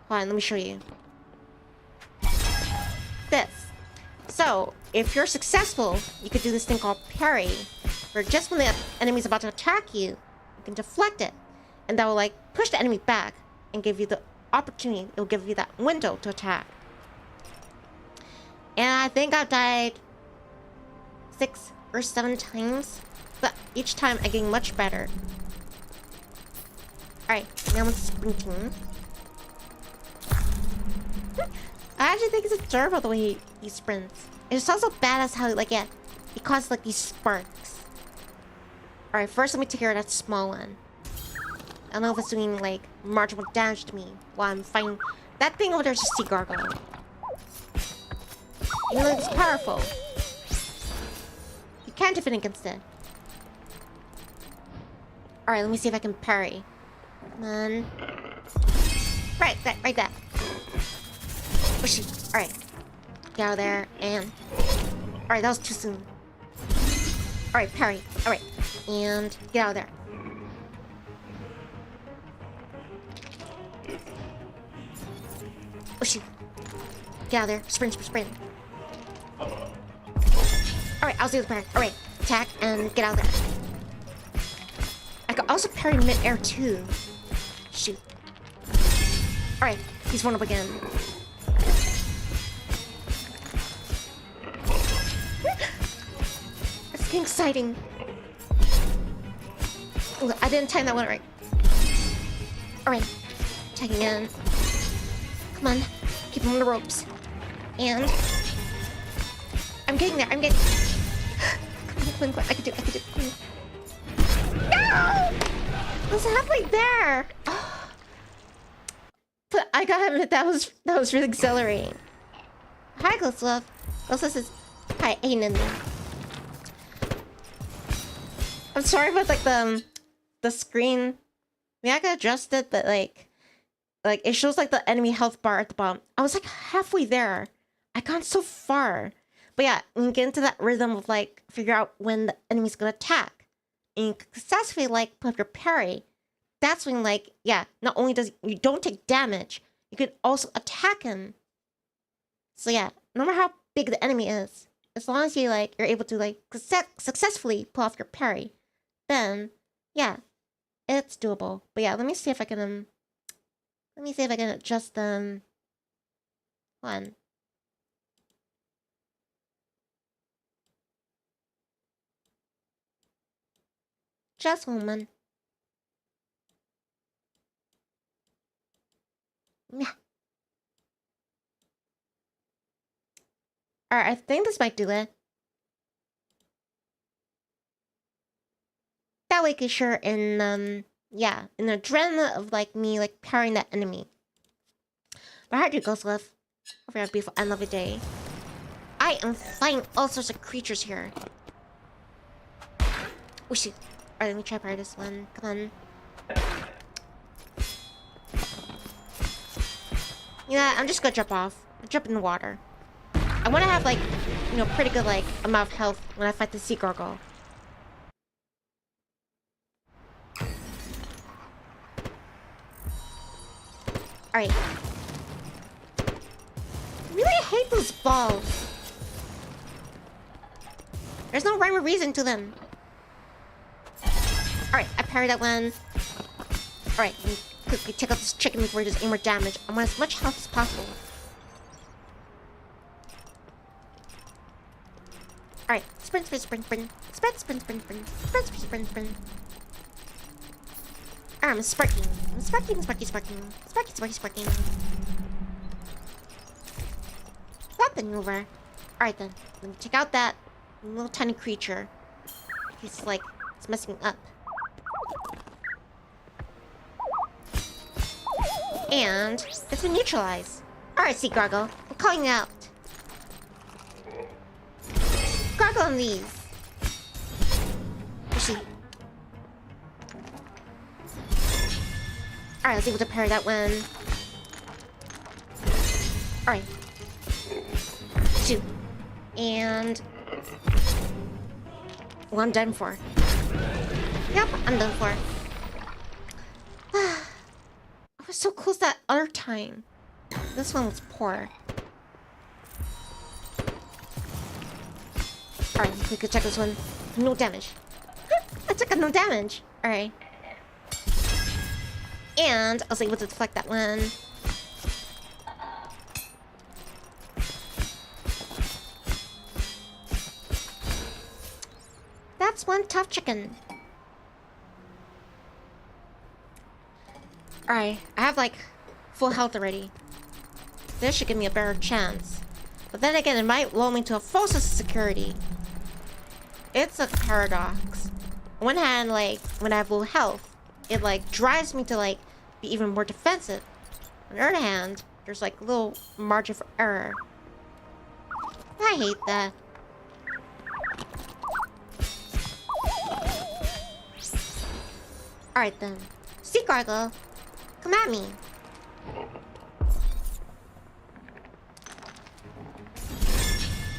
Hold on, let me show you. This. So, if you're successful, you could do this thing called parry, where just when the enemy's about to attack you, you can deflect it. And that will like push the enemy back and give you the opportunity, it'll give you that window to attack. And I think I've died 6 or 7 times. But each time I'm getting much better. Alright, now I'm sprinting. I actually think it's adorable the way he sprints. It's also badass how like he causes like these sparks. Alright, first let me take care of that small one. I don't know if it's doing like marginal damage to me while I'm fighting. That thing over there is a sea gargoyle. Even though it's powerful, you can't defend against it. Alright, let me see if I can parry. Come on. Right there. Oh shoot. Alright. Get out of there, and... Alright, that was too soon. Alright, parry. Alright. And get out of there. Oh shoot. Get out of there. Sprint. Alright, I'll do the parry. Alright, attack and get out of there. I could also parry mid-air too. Shoot. Alright, he's vulnerable again. It's getting exciting. Ooh, I didn't time that one right. Alright, checking in. Come on, keep him on the ropes. And... I'm getting there, Come on, I can do it. No! I was halfway there. But I gotta admit that was really exhilarating. Hi, Ghostlove. Ghostlove says hi, hey Nivni. I'm sorry about like the screen. I mean, I could adjust it, but like it shows like the enemy health bar at the bottom. I was like halfway there. I got so far. But yeah, when you get into that rhythm of like figure out when the enemy's gonna attack, and you successfully like put up your parry, that's when, like, yeah, not only does you don't take damage, you can also attack him. So yeah, no matter how big the enemy is, as long as you, like, you're able to, like, successfully pull off your parry, then, yeah, it's doable. But yeah, let me see if I can, adjust them. One. Just one moment. Yeah. Alright, I think this might do it. That way, cause sure, yeah, in the adrenaline of, like, me, like, parrying that enemy. But how do you go, Swift? Hope you have a beautiful and lovely day. I am fighting all sorts of creatures here. Oh, shoot. Alright, let me try parry this one. Come on. Yeah, I'm just gonna jump off. I'll jump in the water. I wanna have, like, you know, pretty good, like, amount of health when I fight the sea gargoyle. Alright. Really, I hate those balls. There's no rhyme or reason to them. Alright, I parried that one. Alright, let me quickly take out this chicken before he does any more damage. I want as much health as possible. Alright, sprint, sprint, sprint, sprint. Sprint, sprint, sprint, sprint. Sprint, sprint, sprint, sprint. I'm sparking. I'm sparking, sparking, sparking. Sparking, sparking, sparking. That thing over. Alright then. Let me check out that little tiny creature. He's like, it's messing me up. And it's been neutralized. Alright, sea gargoyle. I'm calling you out. Gargle on these. Michi. Alright, I was able to parry that one. Alright. Shoot. And... well, I'm done for. Yep, I'm done for. I was so close that other time. This one was poor. Alright, we could check this one. No damage. I took a no damage. Alright. And I was able to deflect that one. That's one tough chicken. Alright, I have like full health already. This should give me a better chance. But then again, it might lull me to a false sense of security. It's a paradox. On one hand, like, when I have low health, it like drives me to like be even more defensive. On the other hand, there's like a little margin for error. I hate that. Alright then. Sea gargoyle, come at me.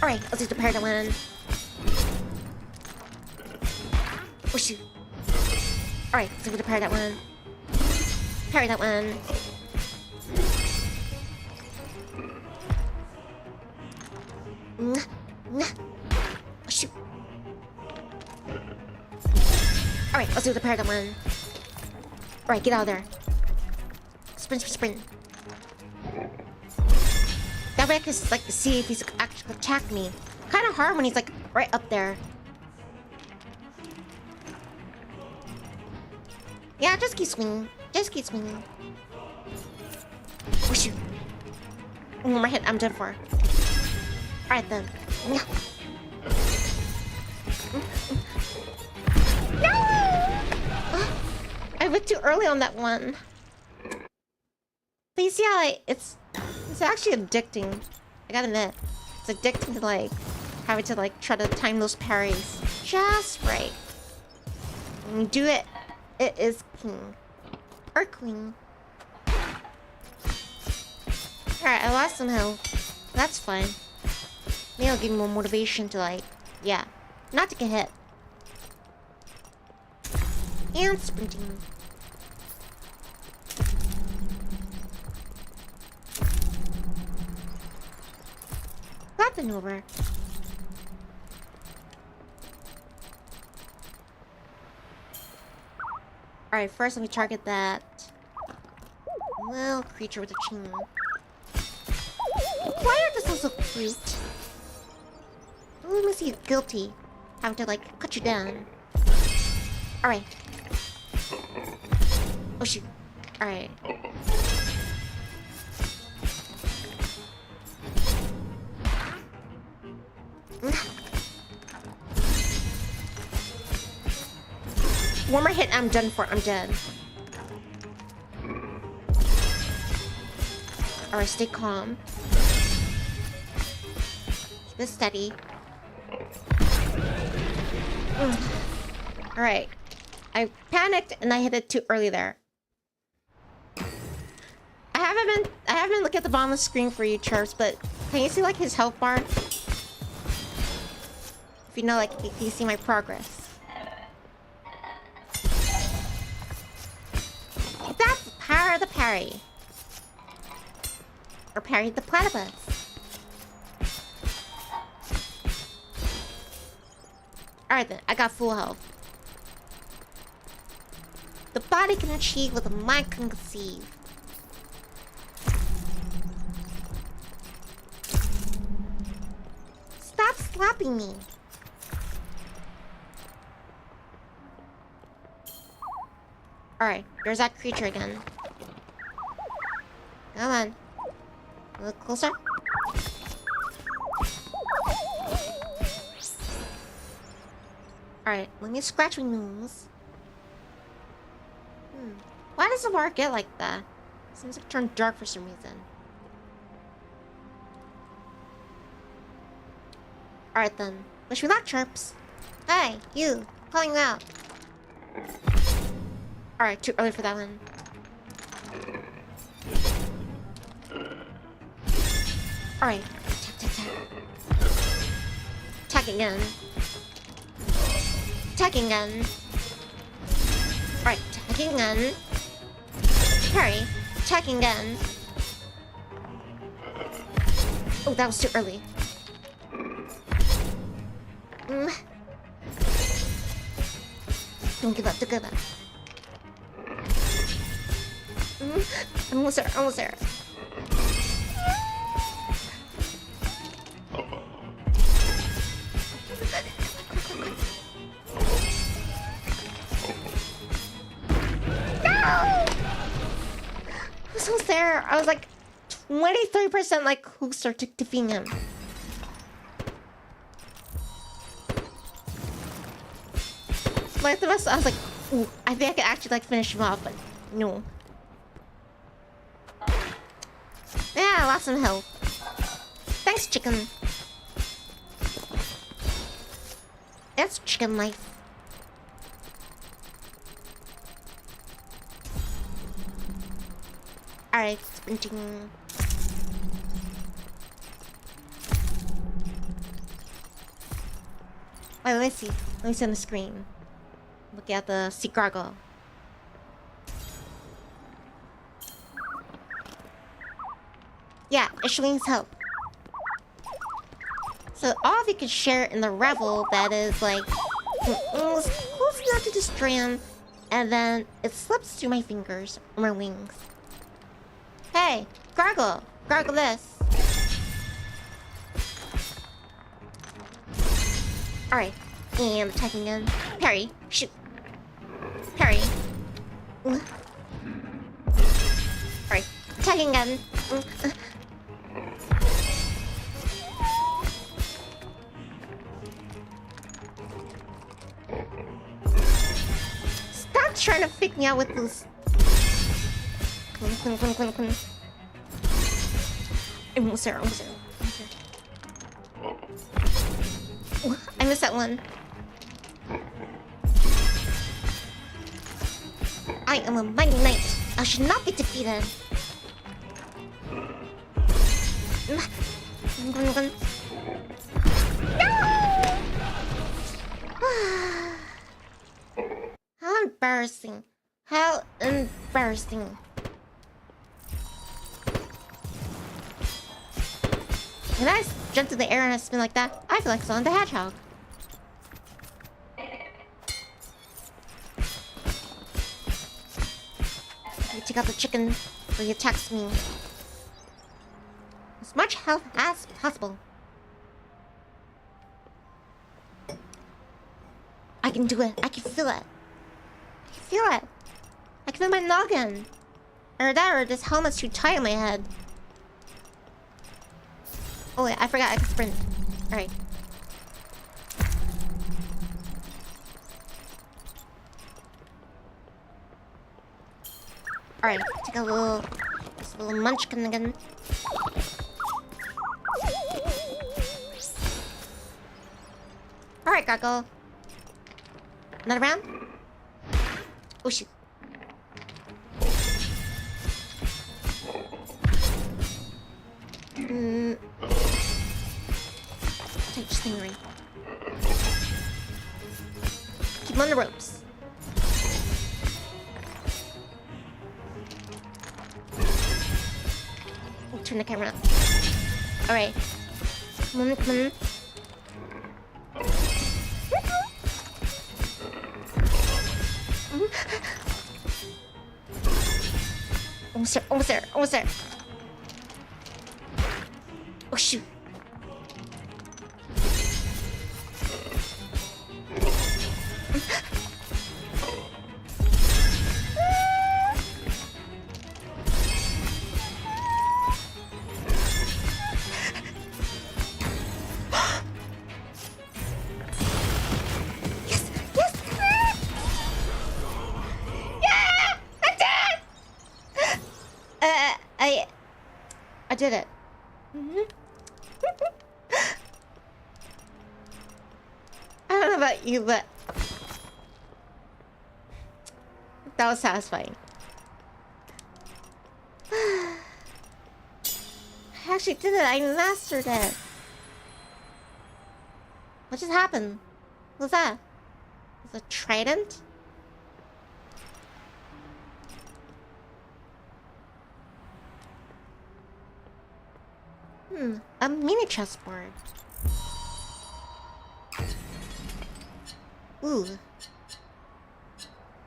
Alright, let's just prepare that one. Oh shoot. Alright, so we prepare that one. Parry that one. Oh shoot. Alright, let's do the parry that one. Alright, get out of there. Sprint, sprint, sprint. That way I can like see if he's actually attack me. Kind of hard when he's like right up there. Yeah, just keep swinging. Just keep swinging. Oh shoot. Oh, my head, I'm done for. Alright then. No! I went too early on that one. But you see how like, it's actually addicting. I gotta admit. It's addicting to like having to like try to time those parries just right. When you do it, it is king. Or queen. Alright, I lost some health. That's fine. Maybe it'll give me more motivation to like, yeah, not to get hit. And sprinting. nothing over. Alright, first let me target that little creature with a chin. Why are this so cute? Let me see you guilty. Having to like cut you down. Alright. Oh shoot. Alright. One more hit, I'm done for. I'm dead. Alright, stay calm. Keep it steady. Alright. I panicked and I hit it too early there. I haven't been looking at the bottom of the screen for you, Chirps, but can you see like his health bar? If you know, like, if you see my progress. That's the power of the parry. Or parry the platypus. Alright then, I got full health. The body can achieve what the mind can conceive. Stop slapping me. Alright, there's that creature again. Come on. A little closer. Alright, let me scratch my nose. Why does the water get like that? Seems like it turned dark for some reason. Alright then. Wish me luck, Chirps. Hey, you. Calling you out. Alright, too early for that one. Alright. Attack again. Attacking again. Alright, attacking again. Parry. Attacking again. Oh, that was too early. Don't give up, don't give up. Almost there, almost there. Almost there. I was like 23% like closer to defeating him. Like the rest, I was like, ooh, I think I could actually like finish him off, but no. Yeah, I lost some health. Thanks, chicken. That's chicken life. Alright, sprinting. Wait, let me see. Let me see on the screen. Look at the sea gargoyle. Yeah, Ishling's help. So all of you can share in the revel that is like close enough to destroy him, and then it slips through my fingers or my wings. Hey, gargle! Gargle this! Alright, and attacking again. Parry, shoot. Parry. Alright, attacking again. Stop trying to fake me out with those. Almost there, almost there. I missed that one. I am a mighty knight. I should not be defeated. No! How embarrassing. How embarrassing. When I jump through the air and I spin like that, I feel like Sonic the Hedgehog. Let me take out the chicken before he attacks me. As much health as possible. I can do it. I can feel it. I can feel it. I can feel my noggin. Or that, or this helmet's too tight on my head. Oh yeah, I forgot I can sprint. Alright. Alright, take a little... This little munchkin again. Alright, Gargle. Another round? Oh shoot. Take stingray. Keep him on the ropes. We'll turn the camera up. Alright. Come on, come on. Almost there, almost there, almost there. Oh shoot. I did it. I don't know about you, but that was satisfying. I actually did it. I mastered it. What just happened? What was that? Was it a trident? A mini chessboard. Ooh.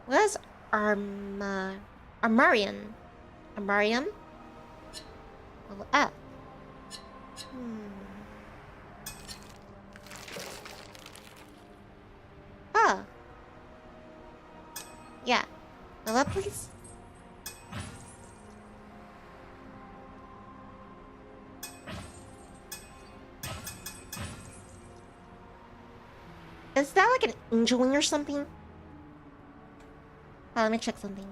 What is Armarian? Armarium? Level up. Oh. Yeah. Level up, please. Is that like an angel wing or something? Oh, let me check something.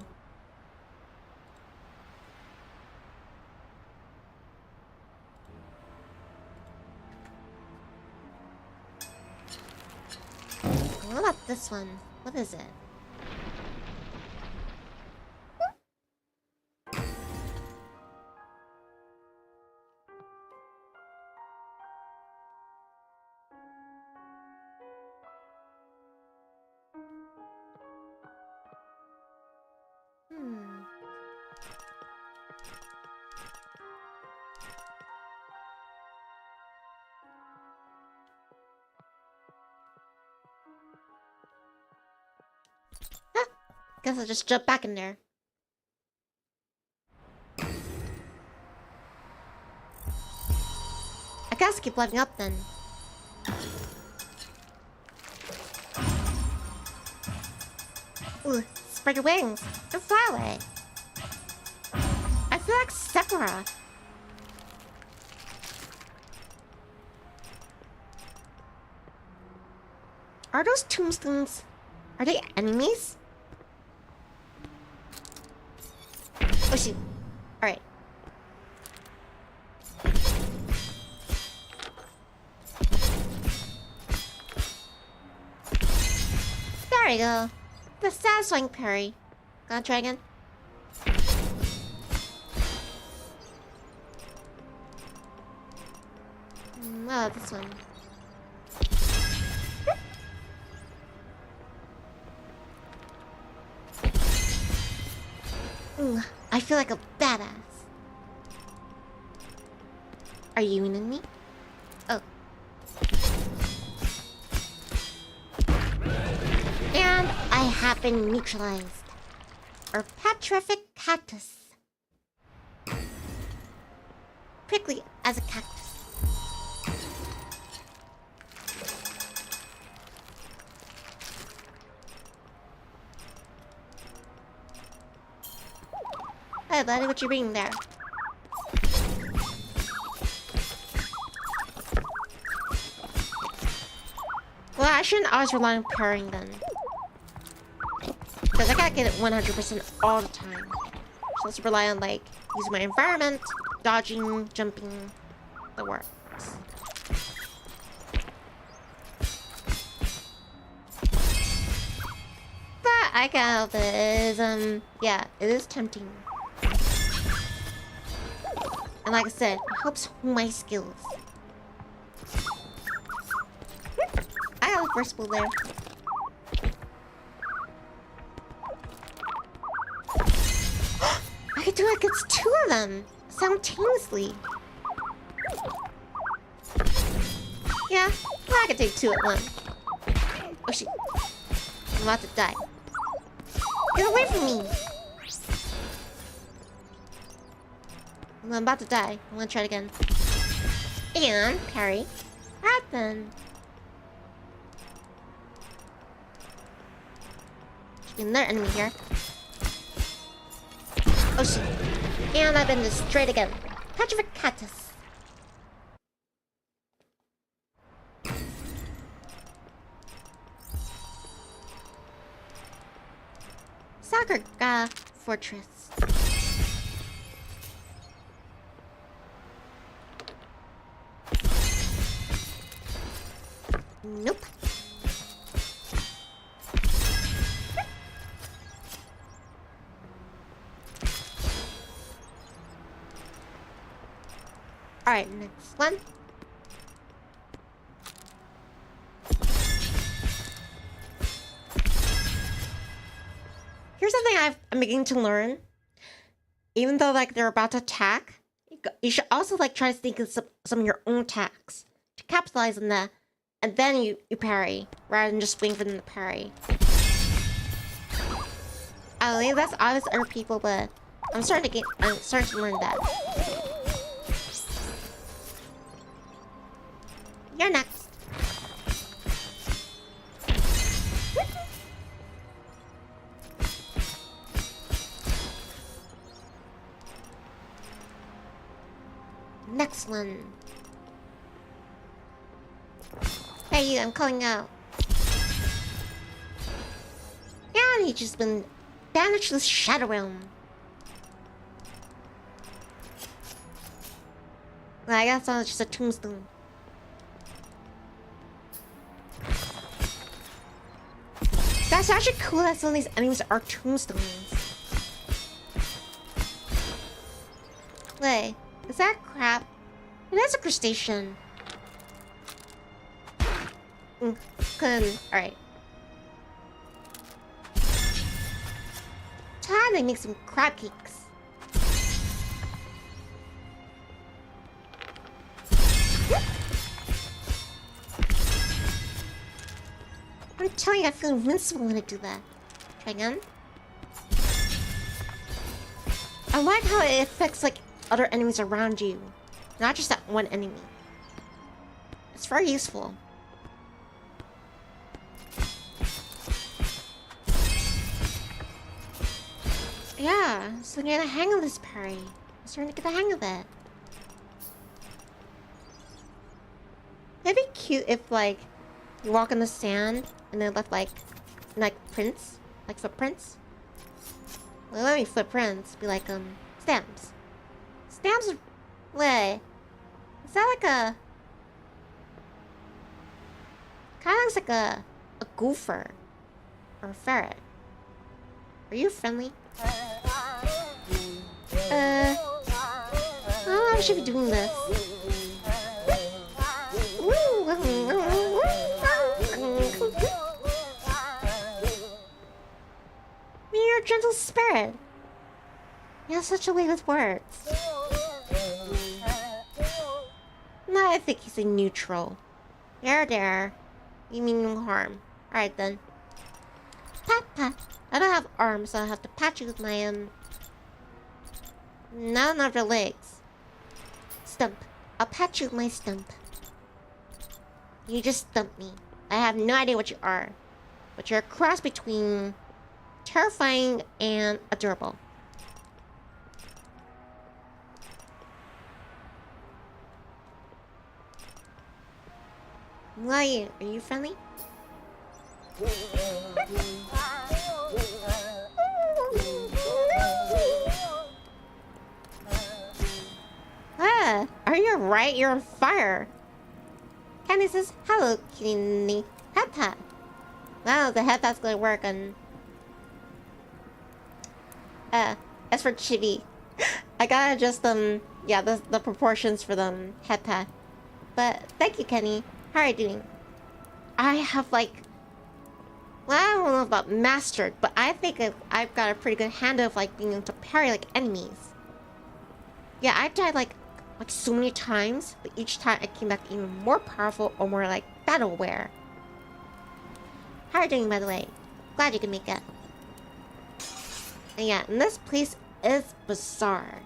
What about this one? What is it? Guess I'll just jump back in there. I guess keep leveling up then. Ooh, spread your wings and fly away. I feel like Zefiro. Are those tombstones? Are they enemies? Oh shoot. Alright. There we go. The satisfying parry. Gonna try again. Oh, this one. Ooh, I feel like a badass. Are you in me? Oh. And I have been neutralized. Or petrific cactus. Prickly as a cactus. Hey buddy, what you bringing there? Well, I shouldn't always rely on parrying then. Because I gotta get it 100% all the time. So let's rely on, like, using my environment, dodging, jumping, the works. But I got this, yeah, it is tempting. And like I said, it helps my skills. I got the first bull there. I could do it against two of them simultaneously. Yeah, well, I could take two at once. Oh shit. I'm about to die. Get away from me! I'm about to die. I'm gonna try it again. And parry. Right then. Should be another enemy here. Oh shit. And I've been destroyed again. Petrific cactus. Haruka fortress. Nope. Alright, next one. Here's something I'm beginning to learn. Even though like they're about to attack, you should also like try to think of some of your own attacks to capitalize on that, and then you parry rather than just waiting for them to parry. I think that's obvious to other people, but I'm starting to learn that. You're next. Next one. Hey you, I'm calling out. And he's just been banished to the Shadow Realm. Well, I guess that's just a tombstone. That's actually cool that some of these enemies are tombstones. Wait, is that crab? It is a crustacean. Alright. Time to make some crab cakes. I'm telling you, I feel invincible when I do that. Try again. I like how it affects like other enemies around you, not just that one enemy. It's very useful. Yeah, so I'm getting the hang of this parry. I'm starting to get the hang of it. It'd be cute if like you walk in the sand and they left like prints, like footprints. Well, let me footprints be like stamps. Stamps are... Wait. Is that like a... Kinda looks like a gopher. Or a ferret. Are you friendly? I don't know if I should be doing this. You're a gentle spirit. You have such a way with words. No, I think he's a neutral. There. You mean no harm. Alright then. Pat. I don't have arms, so I have to pat you with my, none of your legs. Stump. I'll pat you with my stump. You just stumped me. I have no idea what you are. But you're a cross between terrifying and adorable. Who are you? Are you friendly? Are you alright? You're on fire. Candy says, hello, kitty. Pat. Wow, the headpat's gonna work on... as for Chibi, I gotta adjust them, the proportions for the headpat. But thank you, Kenny. How are you doing? I have well, I don't know about mastered, but I think I've got a pretty good handle of being able to parry enemies. Yeah, I've died like so many times, but each time I came back even more powerful or more battle aware. How are you doing, by the way? Glad you can make it. And yeah, and this place is bizarre.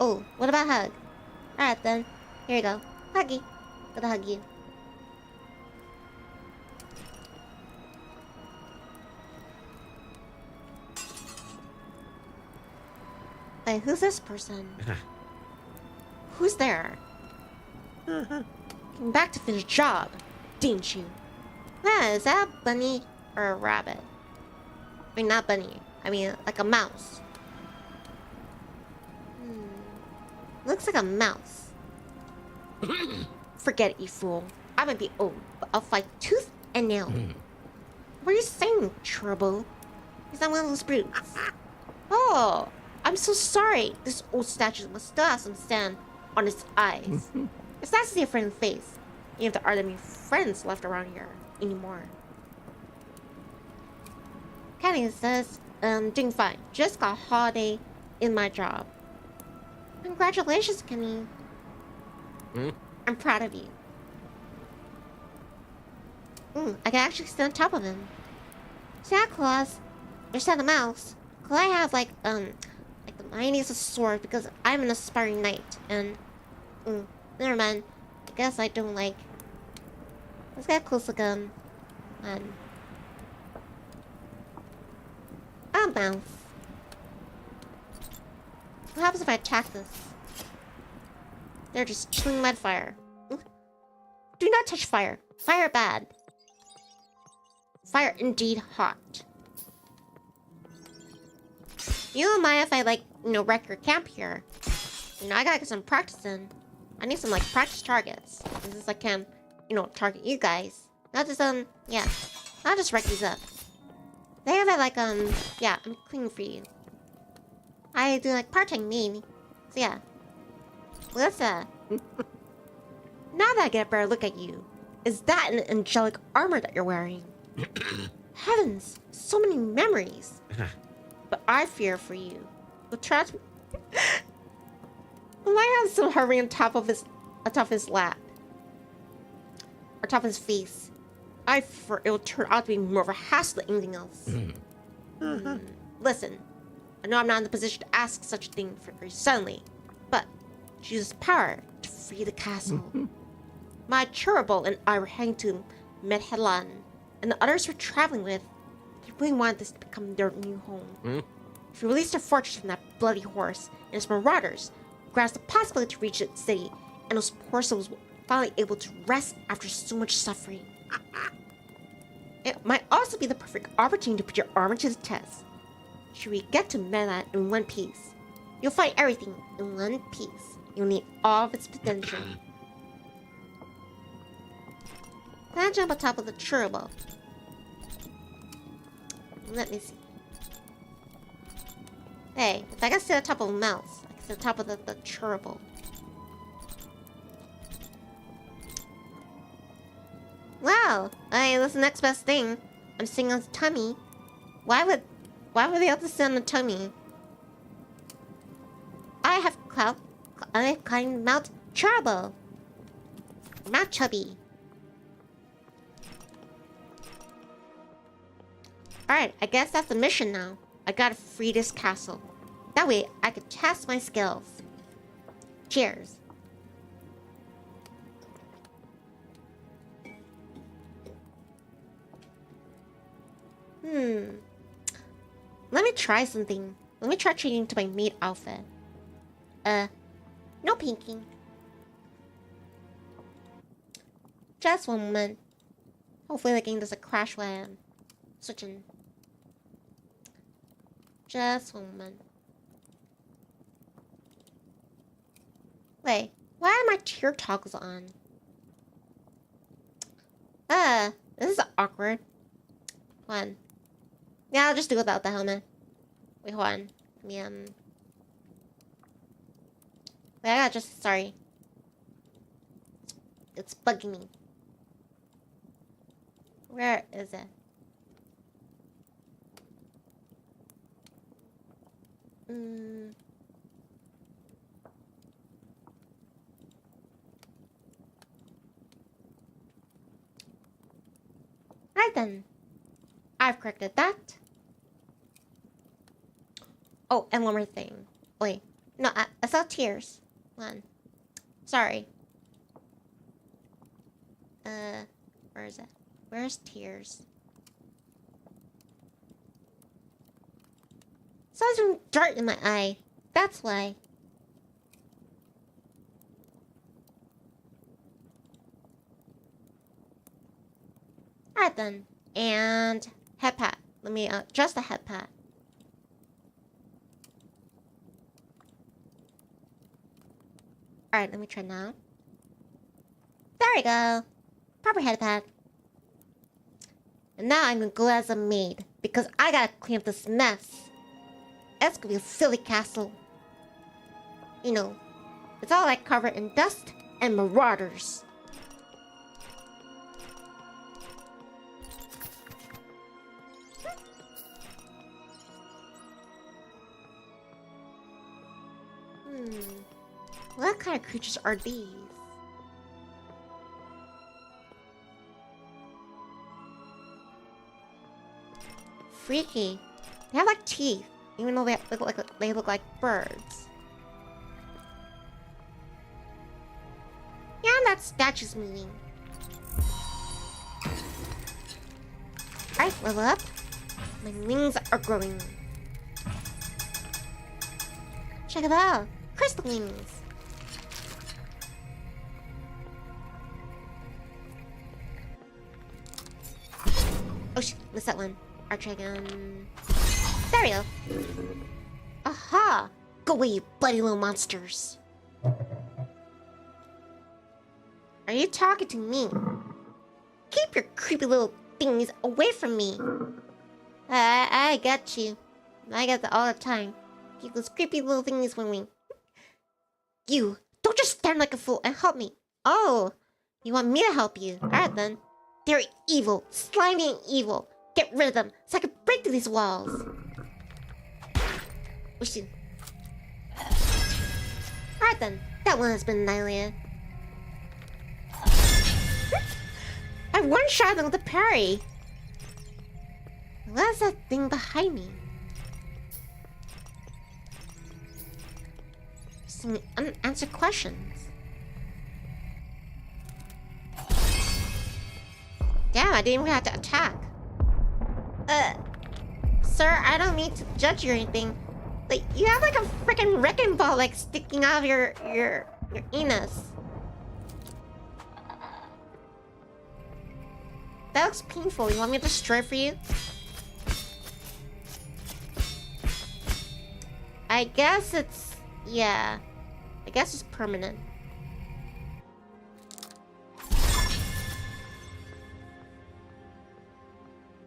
Oh, what about hug? Alright then, here you go. Huggy. Gotta hug you. Wait, who's this person? Who's there? Came back to finish job, didn't you? Yeah, is that a bunny or a rabbit? I mean, not bunny. I mean, like a mouse. Looks like a mouse. Forget it, you fool. I might be old, but I'll fight tooth and nail. What are you saying, trouble? Is that one of those brutes? Oh, I'm so sorry. This old statue must still have some sand on its eyes. It's nice to see a friendly face, even if there aren't any friends left around here anymore. Kenny says, doing fine. Just got a holiday in my job. Congratulations, Kenny. I'm proud of you. I can actually stand on top of him. Santa Claus, or Santa Mouse, could I have the mightiest of sword because I'm an aspiring knight and never mind. I guess I don't let's get a close look and a mouse. What happens if I attack this? They're just chilling mud fire. Do not touch fire. Fire bad. Fire indeed hot. You don't mind if I wreck your camp here? I gotta get some practice in. I need some practice targets. Since I can, target you guys. Not just not just wreck these up. They have it I'm cleaning for you. I do part-time mean. So yeah. Let's now that I get a better look at you, is that an angelic armor that you're wearing? Heavens, so many memories. But I fear for you. The trust. Why have some hovering on top of his lap, or top of his face? I fear it will turn out to be more of a hassle than anything else. Listen, I know I'm not in the position to ask such a thing very suddenly, but she uses power to free the castle. My Churable and I were heading to Medhelan, and the others we're traveling with, they really wanted this to become their new home. If we released our fortress from that bloody horse and its marauders, grasp the possibility to reach its city, and those poor souls will finally able to rest after so much suffering. It might also be the perfect opportunity to put your armor to the test. Should we get to Medhelan in one piece, you'll find everything in one piece. You'll need all of its potential. Can I jump on top of the Churable? Let me see. Hey, if I can sit on top of a mouse, I can sit on top of the Churable. Wow! That's the next best thing. I'm sitting on his tummy. Why would they have to sit on the tummy? I have clout. I climbed Mount Charbo. Mount Chubby. Alright, I guess that's the mission now. I gotta free this castle. That way, I can test my skills. Cheers. Let me try something. Let me try changing to my maid outfit. No pinking. Just one moment. Hopefully the game doesn't crash when I'm switching. Just one moment. Wait, why are my tier toggles on? This is awkward. Hold on. Yeah, I'll just do without the helmet. Wait, hold on. Wait, I gotta just... Sorry. It's bugging me. Where is it? Right then. I've corrected that. Oh, and one more thing. Wait. No, I saw tears. One. Sorry. Where is it? Where's tears? So there's some dirt in my eye. That's why. Alright then. And head pat. Let me adjust the head pat. Alright, let me try now. There we go. Proper head pat. And now I'm gonna go as a maid, because I gotta clean up this mess. It's gonna be a silly castle. You know, it's all like covered in dust and marauders. What kind of creatures are these? Freaky. They have like teeth, even though they look like birds. Yeah, that statue's moving. Alright, level up. My wings are growing. Check it out. Crystal wings. Oh shit, missed that one. Archer again. There we go. Aha! Go away, you bloody little monsters. Are you talking to me? Keep your creepy little things away from me. I got you. I get that all the time. Keep those creepy little things from me. You, don't just stand like a fool and help me. Oh, you want me to help you? Alright then. They're evil, slimy and evil. Get rid of them so I can break through these walls. Wish you. Alright then, that one has been annihilated. I one-shot them with a parry. What's that thing behind me? Some unanswered questions. Damn, I didn't even have to attack. Sir, I don't mean to judge you or anything. Like, you have like a freaking wrecking ball like sticking out of your anus. That looks painful. You want me to destroy it for you? I guess it's... yeah. I guess it's permanent.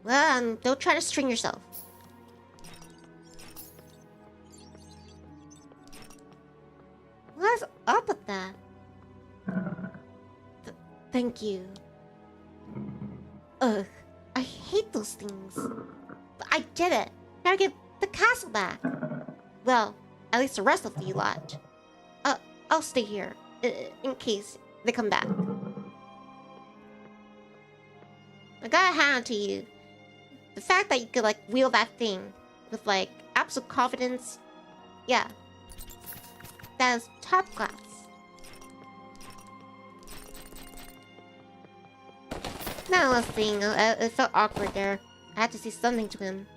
Well, don't try to string yourself. What's up with that? Thank you. Ugh, I hate those things. But I did it. Gotta get the castle back. Well, at least the rest of you lot. I'll stay here in case they come back. I gotta hand it to you. The fact that you could like wield that thing with like absolute confidence, yeah, that is top class. Now let's see. It felt awkward there. I had to say something to him.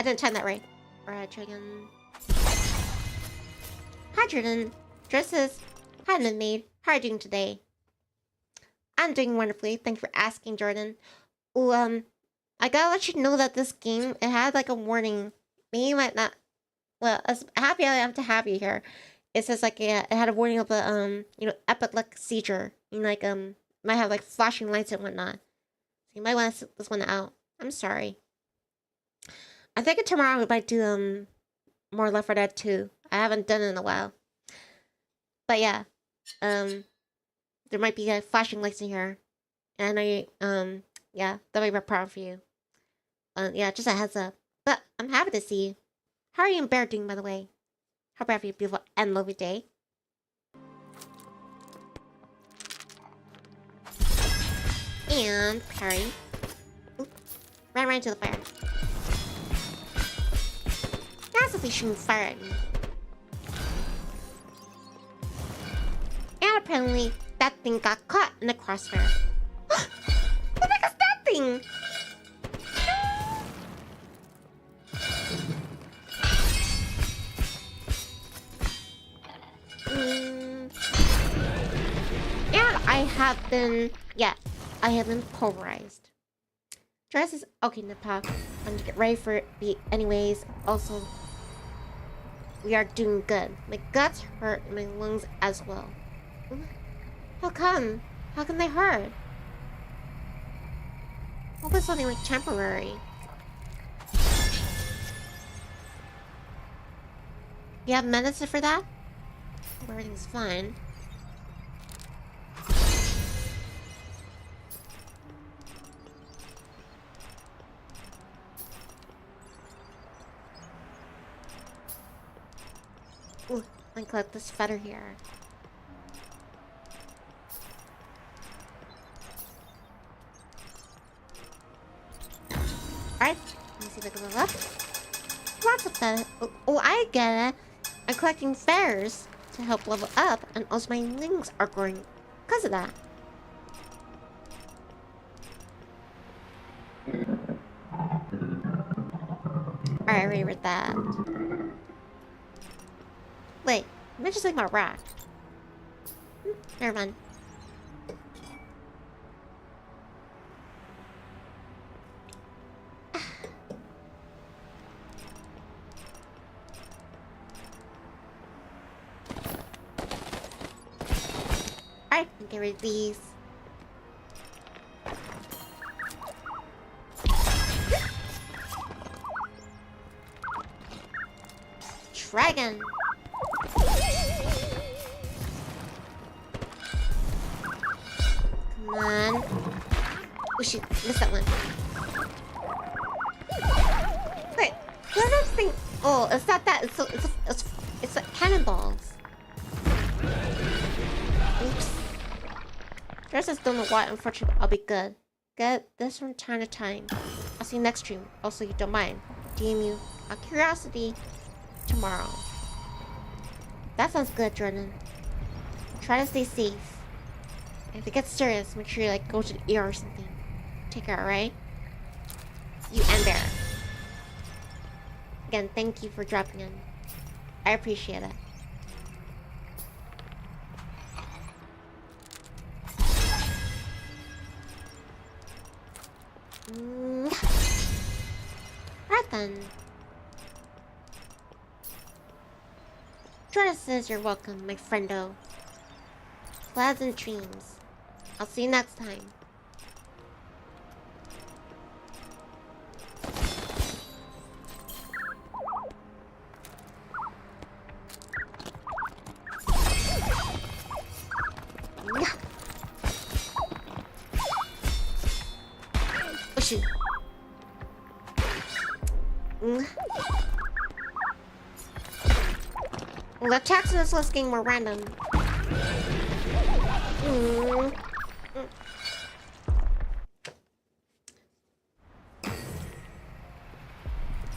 I didn't time that right. Alright, try again. Hi, Jordan. Dresses hadn't been made. How are you doing today? I'm doing wonderfully. Thank you for asking, Jordan. Ooh, I gotta let you know that this game, it had like a warning. Me might not. Well, as happy I am to have you here. It says like it had a warning of a epileptic seizure. You know, like might have like flashing lights and whatnot. So you might want to sit this one out. I'm sorry. I think tomorrow we might do more Left 4 Dead 2. I haven't done it in a while. But yeah, there might be flashing lights in here, and I know you, yeah, that might be a problem for you. Yeah, just a heads up. But I'm happy to see you. How are you and Bear doing, by the way? Hope you have a beautiful and lovely day. And parry. Oop, ran right into the fire. Massively shooting fire at me. And apparently, that thing got caught in the crossfire. What the heck is that thing? And I have been, yeah, I have been pulverized. Dress is okay, Nepal. I'm gonna get ready for it. Anyways, also, we are doing good. My guts hurt and my lungs as well. How come? How can they hurt? Hope it's something like temporary. You have medicine for that? Hope everything's fine. Ooh, I can collect this feather here. Alright, let me see if I can level up. Lots of feathers. Oh, I get it. I'm collecting feathers to help level up, and also my wings are growing because of that. Alright, I already read that. Wait, am I just like my rock? Never mind. Alright, get rid of these. Dragon! Come on. Oh shoot, missed that one. Wait, what is that thing? Oh, it's not that. It's like cannonballs. Oops. Dresses don't know what. Unfortunately, I'll be good. Get this from time to time. I'll see you next stream. Also, you don't mind. DM you out of curiosity tomorrow. That sounds good, Jordan. Try to stay safe. If it gets serious, make sure you like go to the ER or something. Take care, alright? You and Bear. Again, thank you for dropping in. I appreciate it. Right then. Jordan says you're welcome, my friendo. Pleasant dreams. I'll see you next time. Shoot. The attacks in this list game were random.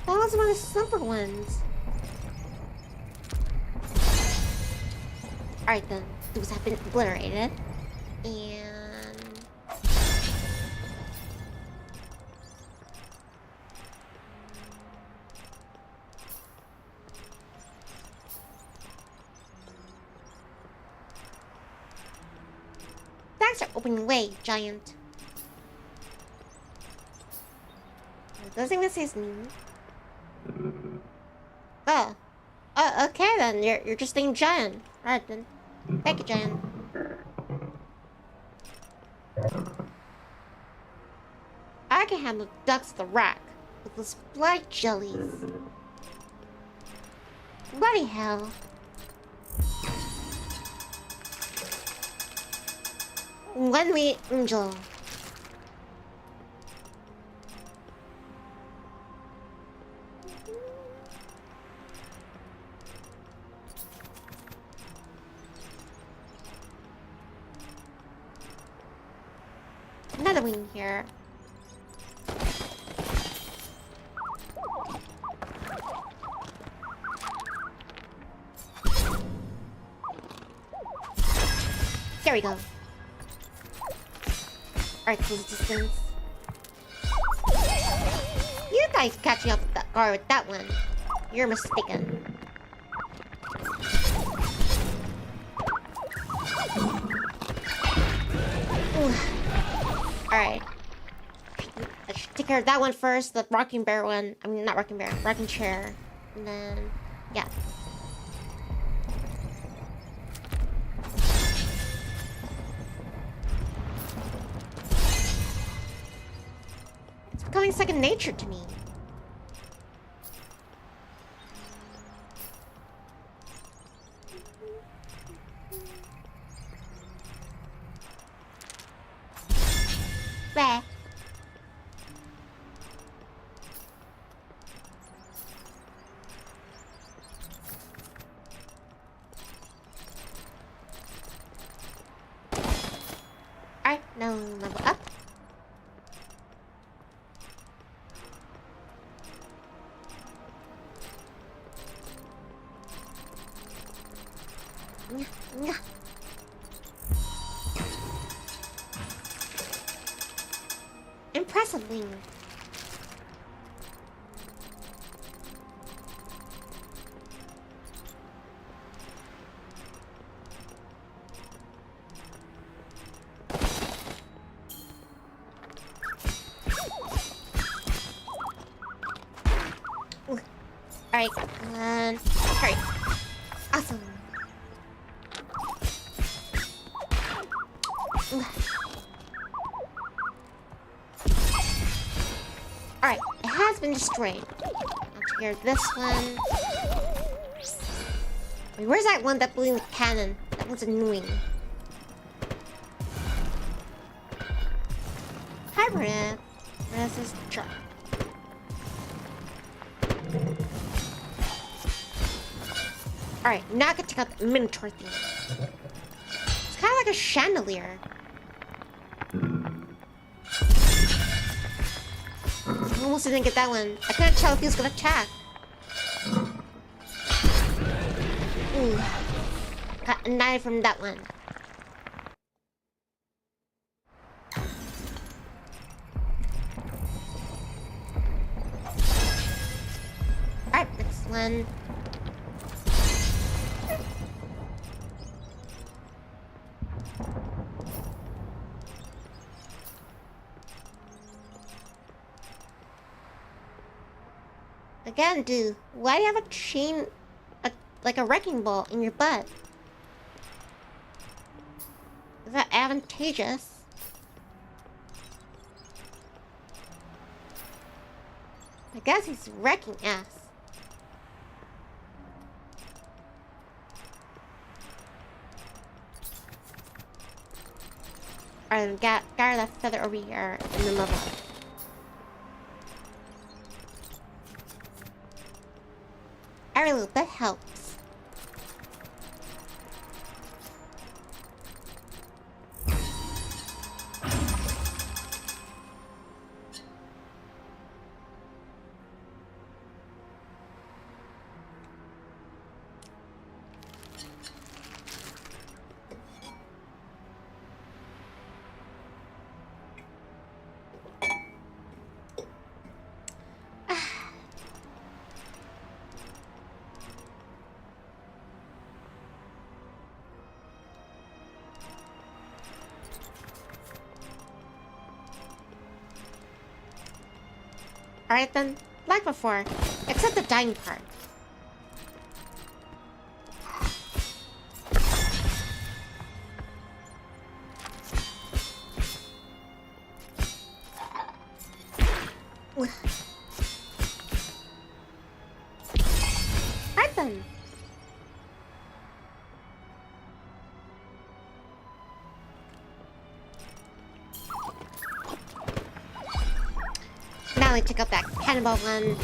That was one of the simpler ones. Alright then, those have been obliterated. And... thanks for opening way, giant. It doesn't even say his name. Oh. Oh, okay then. You're just named Giant. Right then. Thank you, Giant. I can handle ducks the rack with those blood jellies. Bloody hell. When we angel. Another wing here. There we go. Alright, close distance. You guys catching up with that guard with that one. You're mistaken. Alright. I should take care of that one first, the rocking bear one. I mean, not rocking bear, rocking chair. And then, yeah. It's becoming second nature to me. Bleh. Alright, now level up. Impressive wing. Alright, and alright. Awesome. Alright, it has been destroyed. Now to hear this one. Wait, where's that one that blew the cannon? That one's annoying. Hybrid. This is truck. Alright, now I can take out the Minotaur thing. It's kind of like a chandelier. I almost didn't get that one. I couldn't tell if he was gonna attack. Ooh. Got a knife from that one. Alright, next one. Again, dude, why do you have a chain, like a wrecking ball in your butt? Is that advantageous? I guess he's wrecking ass. Alright, got that feather over here and then level up. Every little bit helps. Alright then, like before, except the dying part. Alright then. Now we check out that cannibal one.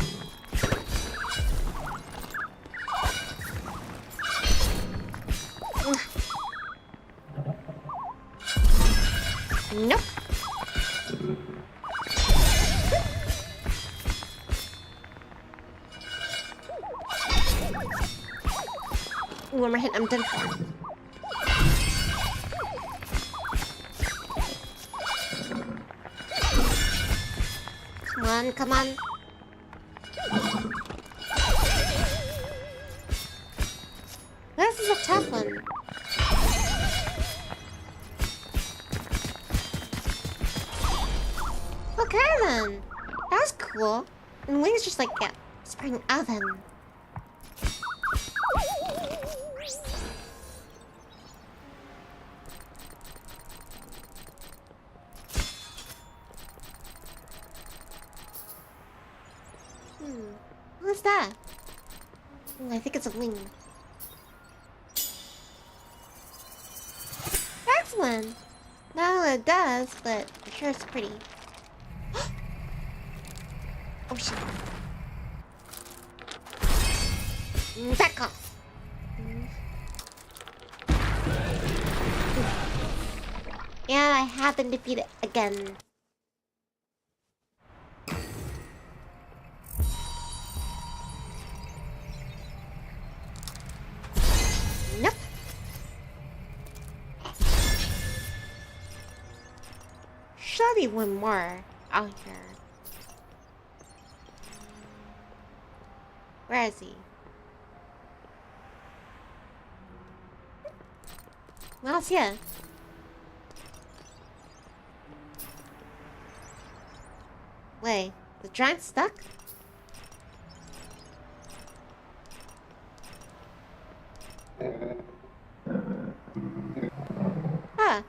Nope. One more hit, I'm done for. Come on. This is a tough one. Okay then. That was cool. And wings just like get spring oven. What's that? Ooh, I think it's a wing. Excellent! Not only it does, but I'm sure it's pretty. Oh shit. Back off! And I have been defeated again. Nope. Should be one more out here. Where is he? Well, it's here. Wait, the giant's stuck? Huh.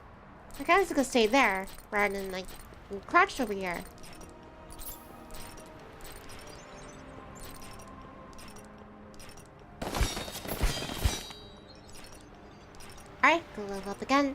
I guess I could stay there, rather than, like, crouched over here. Alright, go level up again.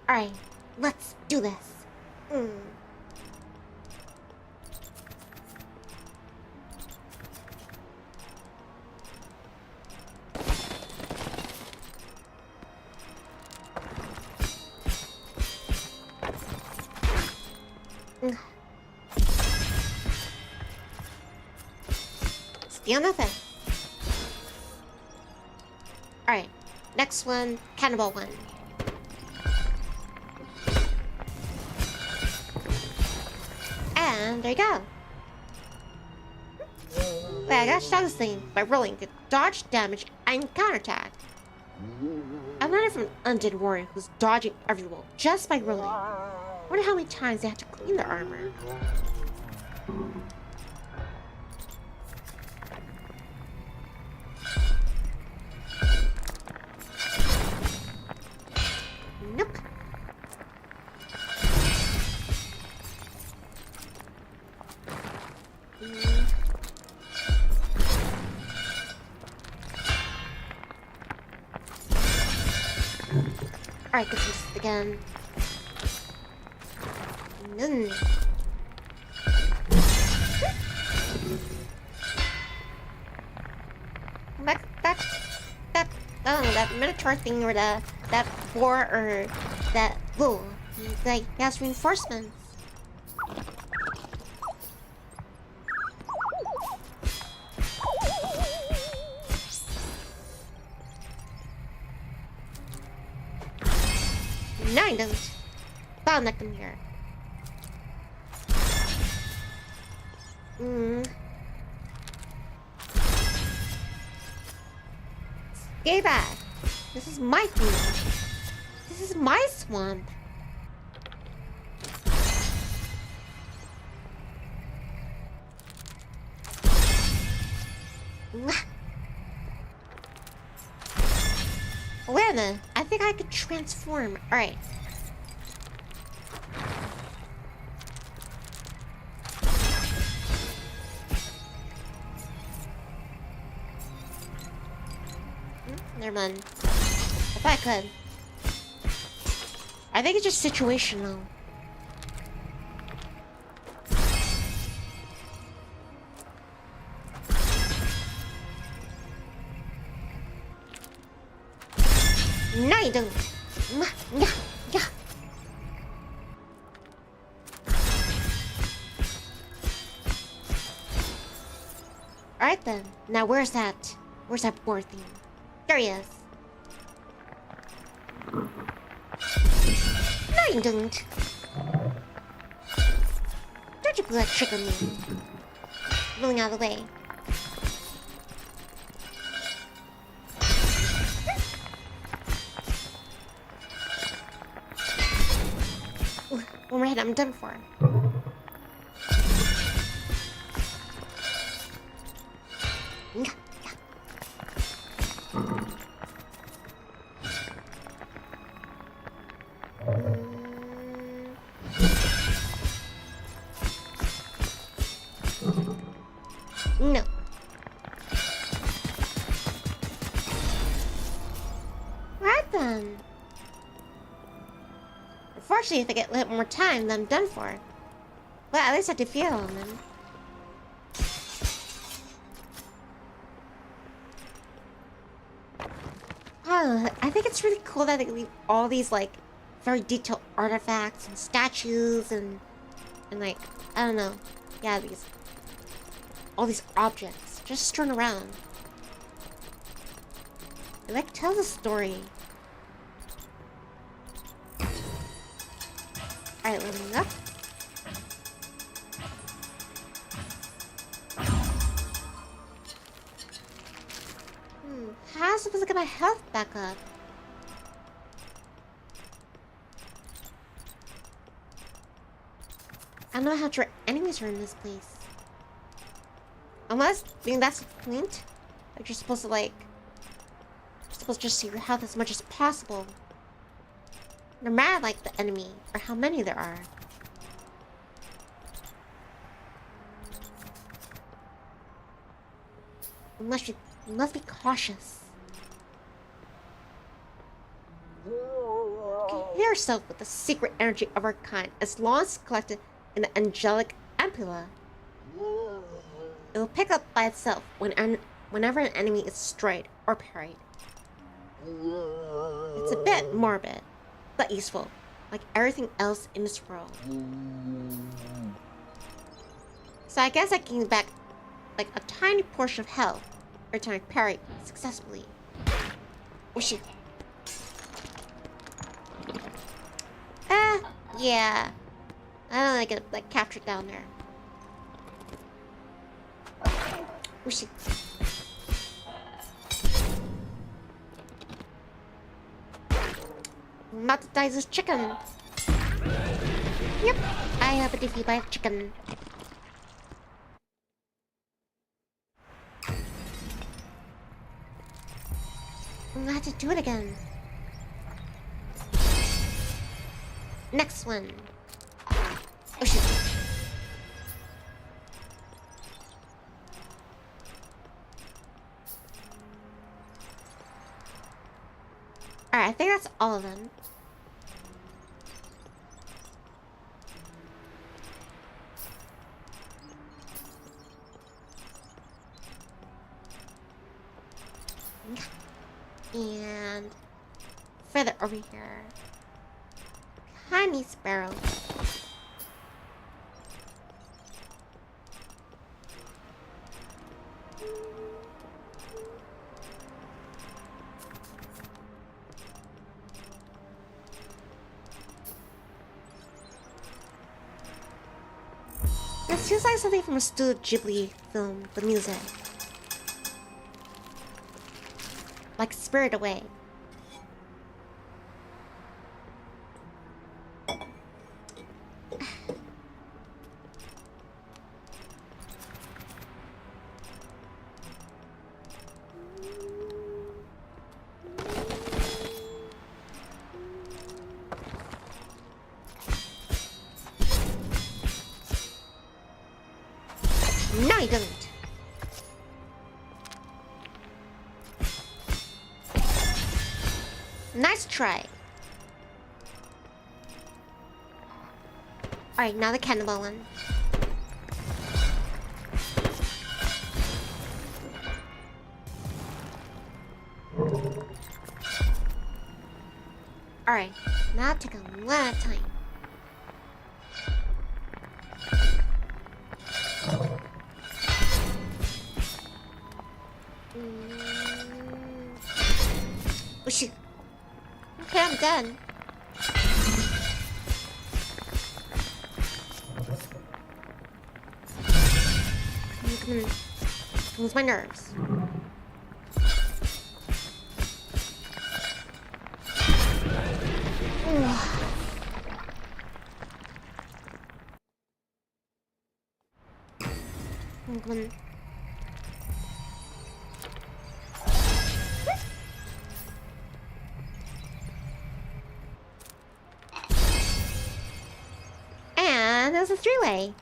Alright, let's do this. Steal nothing. Alright, next one, cannibal one. And there you go. Wait, I gotta stop this thing by rolling to dodge, damage, and counterattack. I learned it from an undead warrior who's dodging every roll just by rolling. I wonder how many times they have to clean their armor. Nope. Alright, this is again. That Minotaur thing, or that boar, or that bull. He has reinforcements. No, he doesn't. Bottleneck him here. Stay back. This is my field. This is my swamp. Wait a minute. I think I could transform. Alright. Never mind. If I could. I think it's just situational. No, you don't. Yeah. Alright then. Now where's that? Where's that board thing? There he is. No, you don't. Don't you pull that trick on me. Moving out of the way. One more hit, I'm done for. No. Right then. Unfortunately, if I get lit one more time, then I'm done for. But at least I defeated them. Oh, I think it's really cool that they leave all these like very detailed artifacts and statues and like, I don't know, yeah, all these objects just strewn around. It like tells a story. Alright, leveling up. How am I supposed to get my health back up? I don't know how to enemies are in this place. Unless, I mean, that's the point. Like, you're supposed to, like... You're supposed to just see your health as much as possible. No matter, like, the enemy, or how many there are. You must be cautious. Okay, heal yourself with the secret energy of our kind, as long as it's collected in the angelic ampulla. It will pick up by itself whenever an enemy is destroyed or parried. It's a bit morbid, but useful, like everything else in this world. So I guess I can back like a tiny portion of health every time I parry successfully. Oh shit. Yeah. I don't like it like captured down there. Oh shit. I'm about to die this chicken. Yep, I have a defeat by a chicken. I'm gonna have to do it again. Next one. Oh shit. Alright, I think that's all of them. And further over here. Honey sparrow. This feels like something from a Studio Ghibli film, the music. Like Spirit Away. No, he doesn't. Nice try. Alright, now the cannibal one. Alright, now take a lot of time. Oh shoot. Okay, I'm done. Come on. Lose my nerves. Come on. And there's a three-way.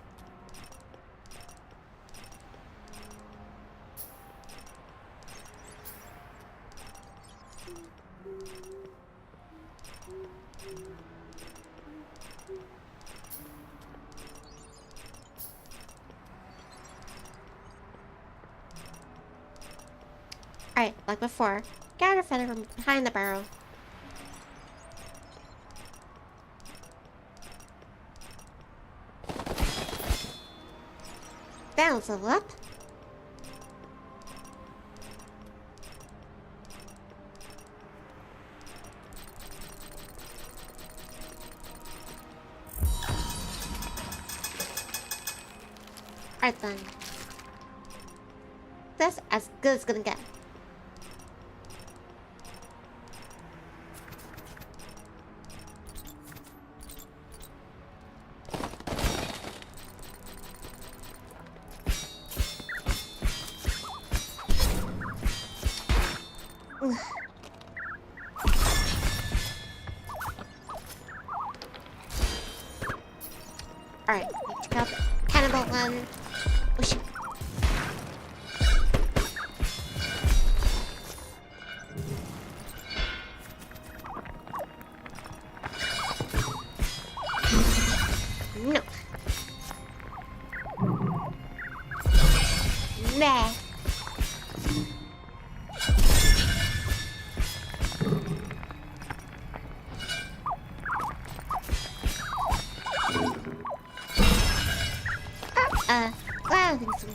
Alright, like before, gather feather from behind the barrel. That'll level up. Alright then. That's as good as it's gonna get. Alright, check out the cannibal one. Oh shoot. No. Nah. Well, I don't think so.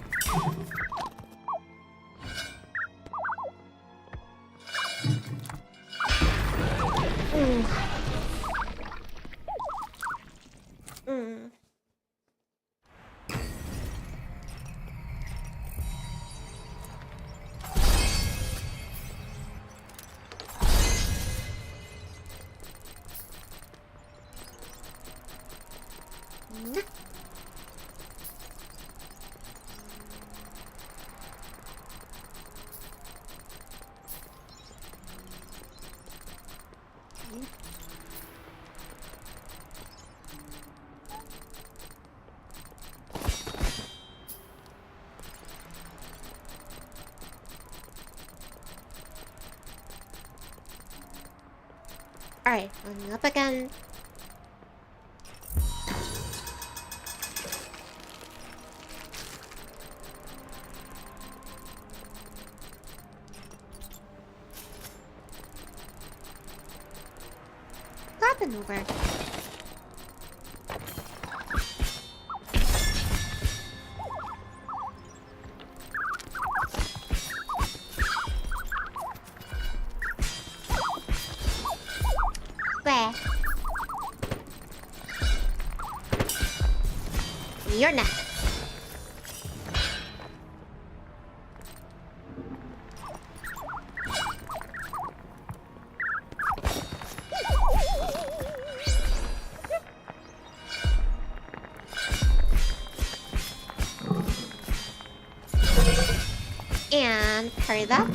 Alright, going up again. Up and over. Bleh. You're not. And parry that.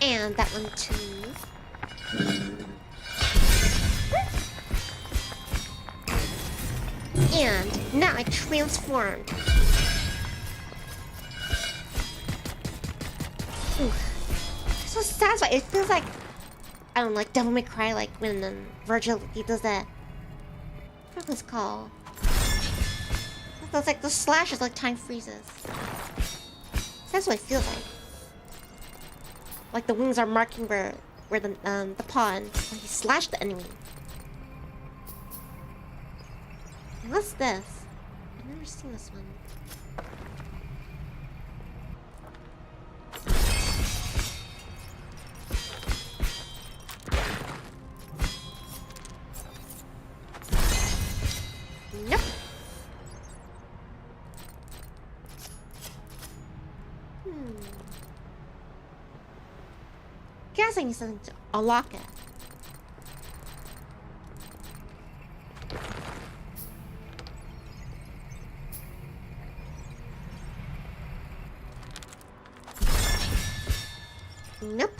And that one too. And now I transformed. Ooh. So satisfying. It feels like, I don't know, like Devil May Cry, like when Virgil, he does that. What was it called? It's like the slashes, like time freezes. That's what it feels like. Like the wings are marking where the pawn, he slashed the enemy. And what's this? I've never seen this one. Nope. Guess I need something to unlock it. Nope.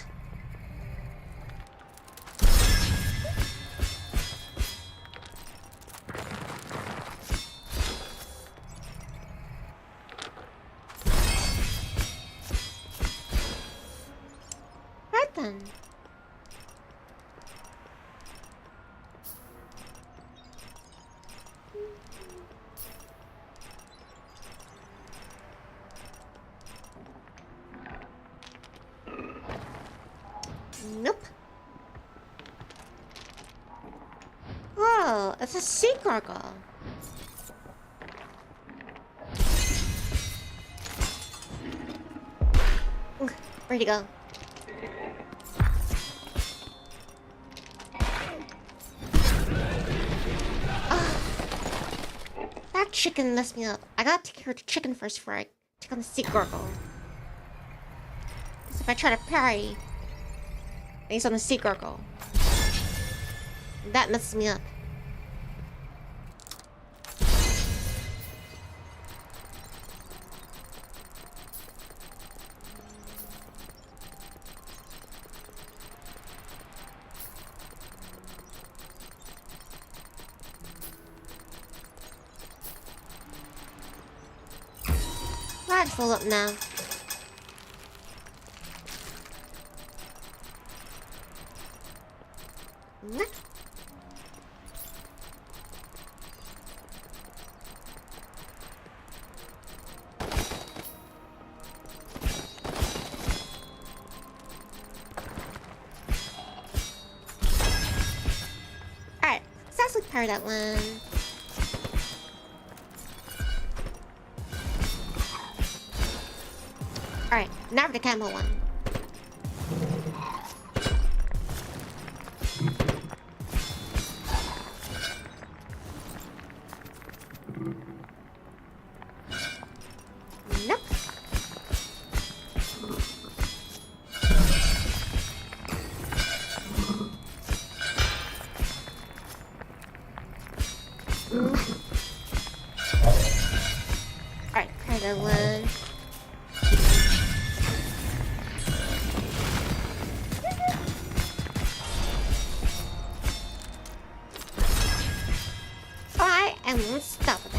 Right then. Nope. Oh, it's a sea gargoyle. Where'd he go? That chicken messed me up. I gotta take care of the chicken first before I take on the sea gargoyle. Because if I try to parry, he's on the sea gargoyle. That messes me up. Flag's full up now. Nah. Alright, successfully power that one. Alright, now for the camo one. Nope. Alright, try that one. I am unstoppable.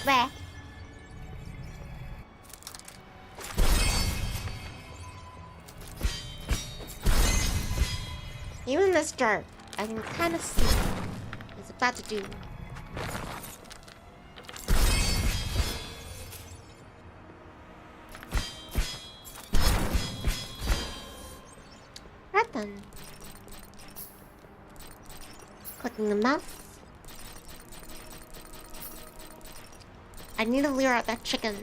Bleh. Even in this dark, I can kind of see what it's about to do. clicking the mouse. I need to lure out that chicken.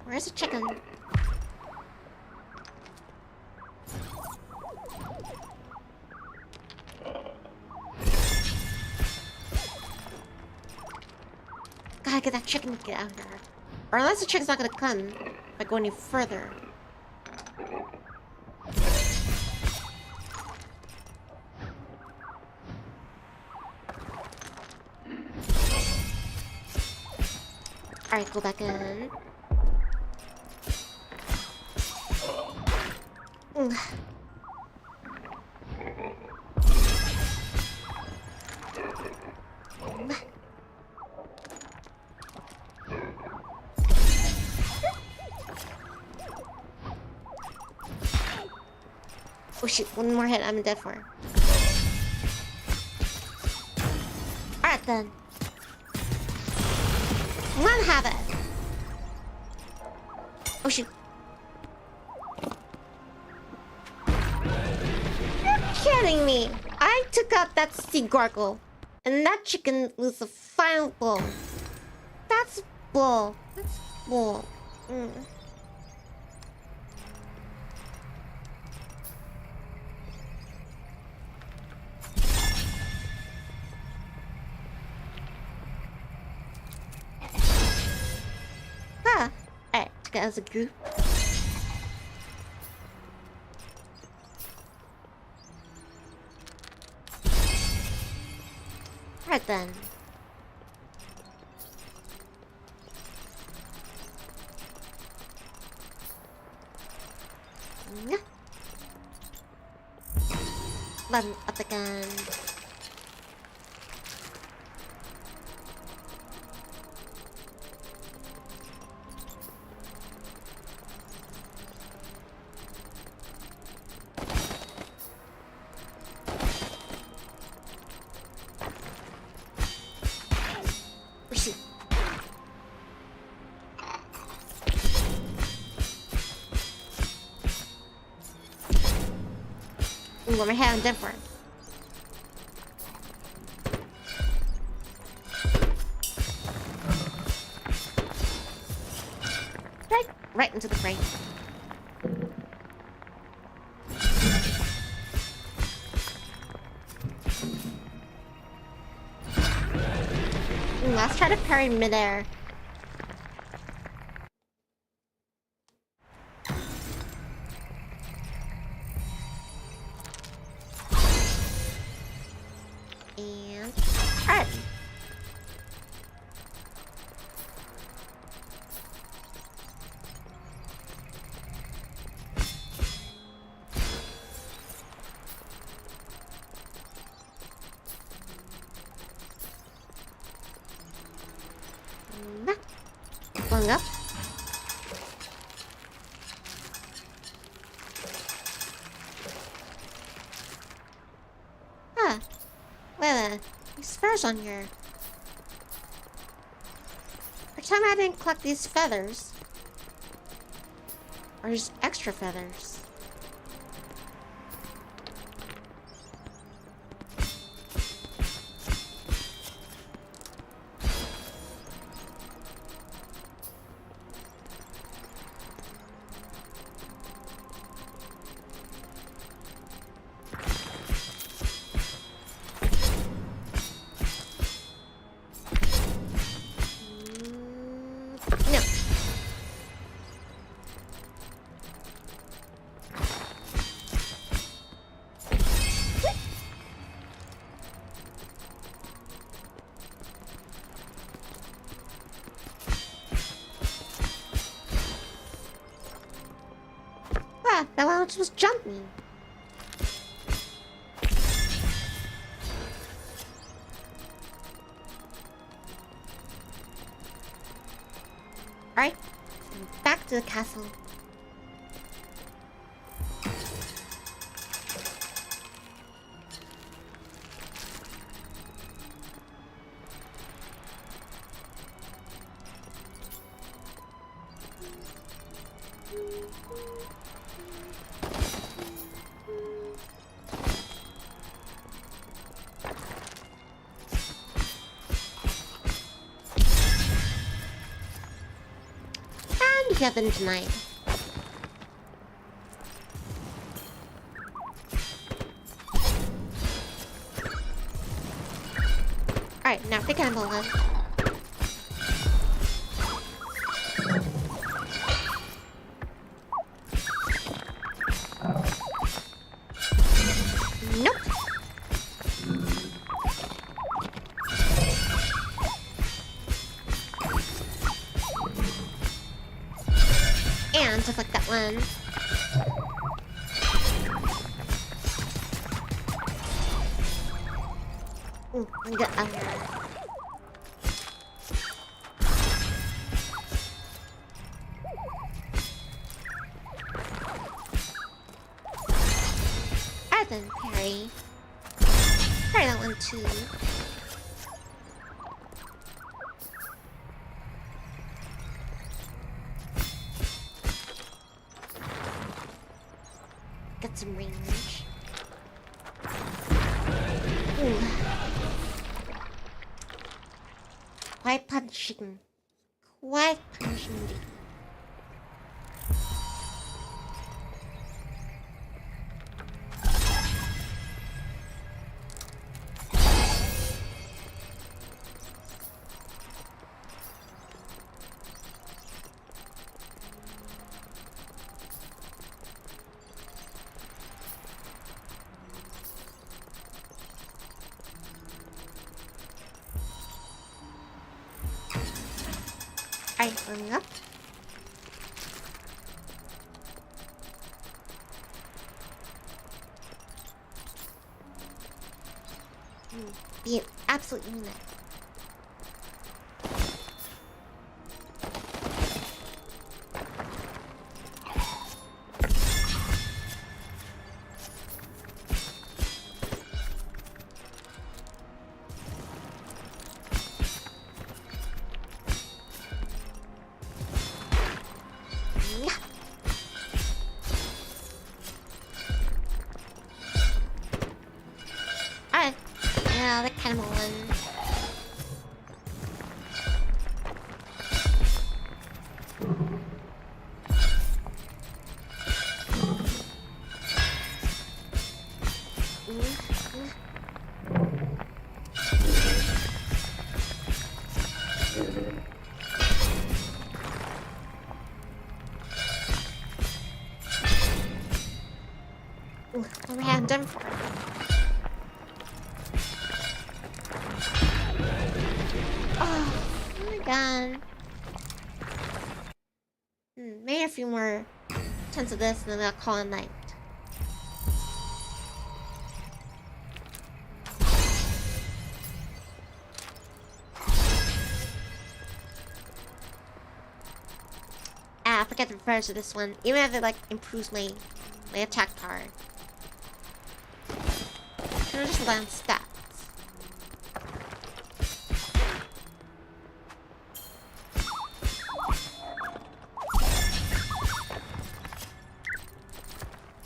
Where's the chicken? Gotta get that chicken to get out of here. Or unless the chicken's not gonna come if I go any further. Alright, go back in. Oh shit, one more hit, I'm dead for. Alright then. Let him have it. Oh shoot. You're kidding me. I took out that sea gargle. And that chicken was the final blow. That's bull. That's bull. Alright, took it as a group. Alright then. Button up again. What we're having different. Right into the frame. Let's try to parry midair. Going up. Huh. Well, these furs on here. Pretend I didn't collect these feathers. Or just extra feathers. That one was jumping. Alright, back to the castle. And nothing tonight. Alright, now for the cannibal one. Nope. And just like that one. Ooh, we got then parry. Parry that one too. Get some range. Ooh. Quite punishing. Quite punishing indeed. Alright, warming up. Be an absolute unit. The cannibal one. Oh man, done. Done. Maybe a few more tons of this and then I'll call it night. I forget to refer to this one. Even if it like improves my attack power. Can I just rely on stats?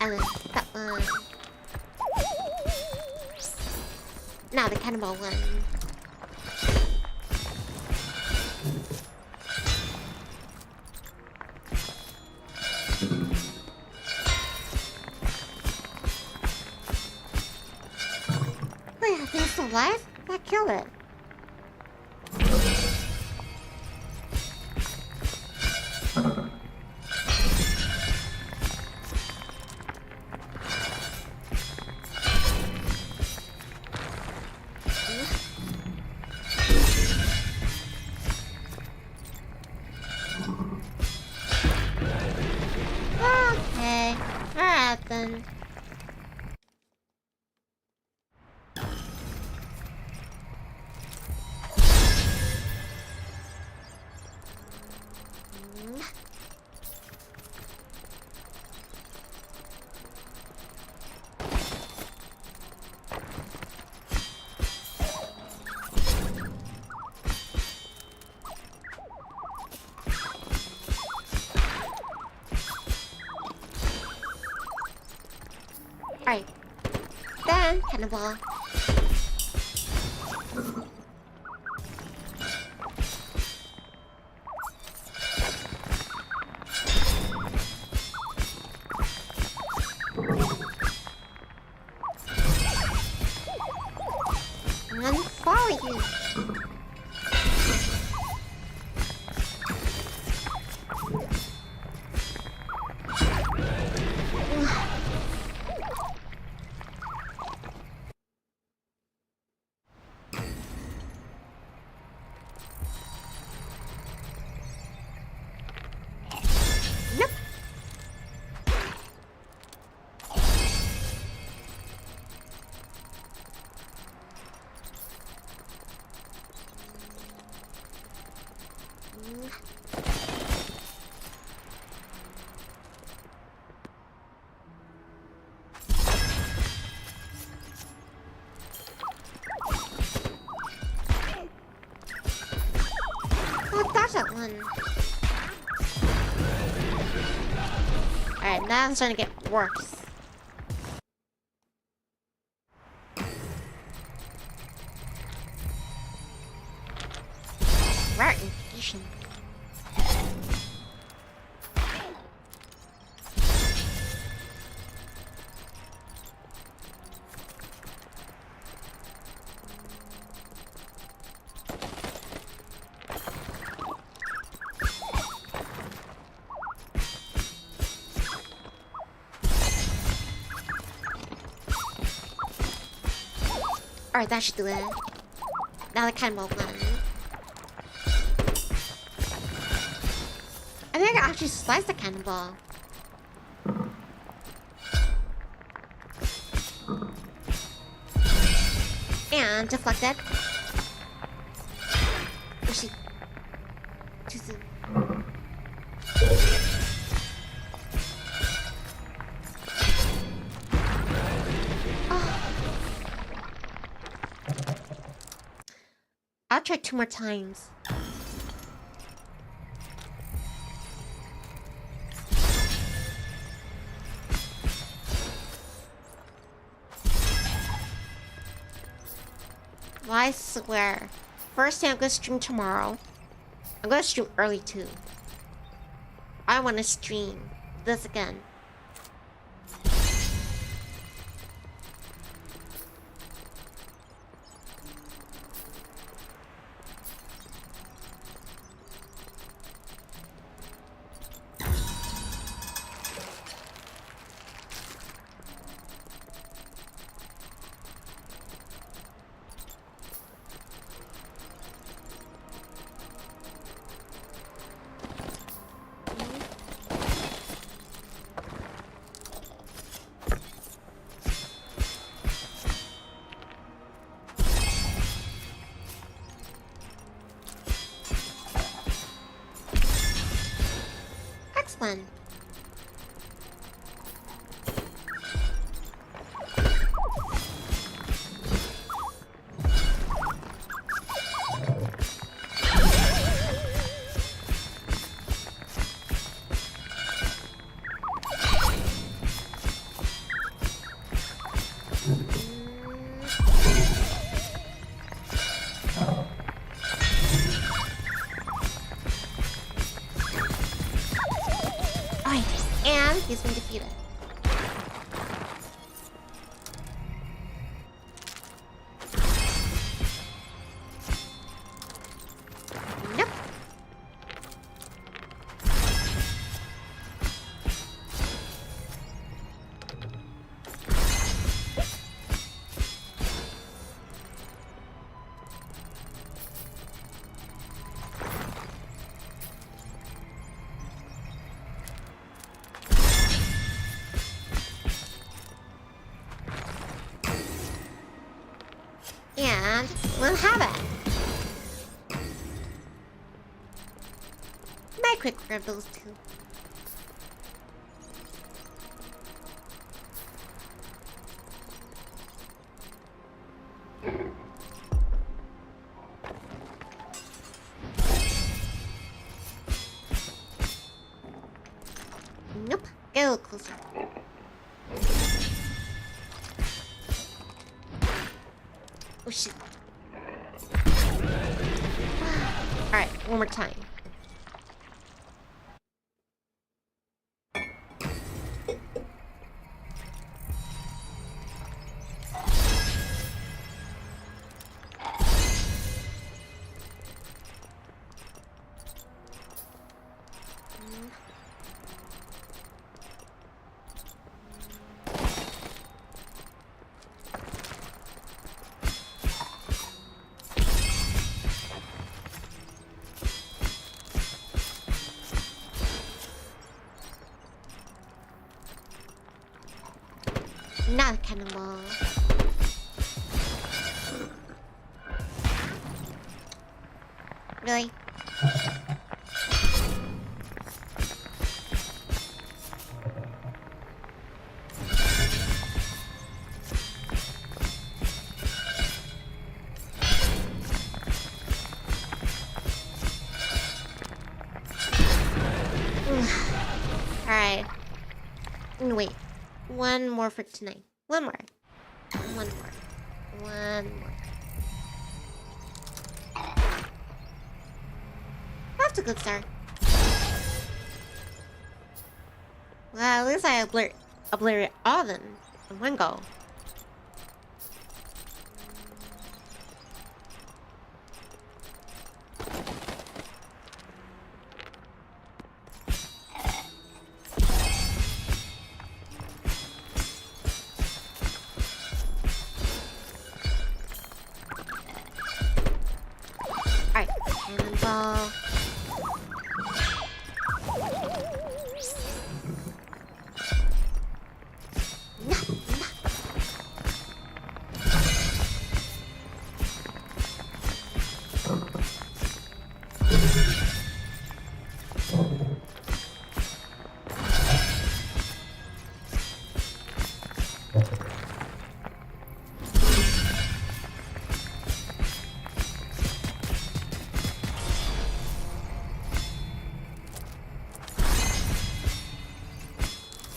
And then that one. Now the cannibal one. Wait, I think it's still alive? I killed it. Okay, alright then. Alright. Then, cannonball. And then follow you. Nope. Oh, dodge that one. Alright, now I'm starting to get worse. Rare impatient. Alright, that should do it. Now the cannonball one. I think I can actually slice the cannonball. And deflect it. Or she... Too soon. I'll try 2 more times. Well, I swear. First thing I'm gonna stream tomorrow. I'm gonna stream early too. I wanna stream this again. Excellent. And he's been defeated. Nope. And we'll have it. Might quick grab those two. Nope. Get a little closer. Oh shit. Alright, one more time. Not a cannonball. Really? Alright. Wait. One more for tonight. One more. One more. One more. That's a good start. Well, at least I obliterate all of them in one go. Alright, cannonball.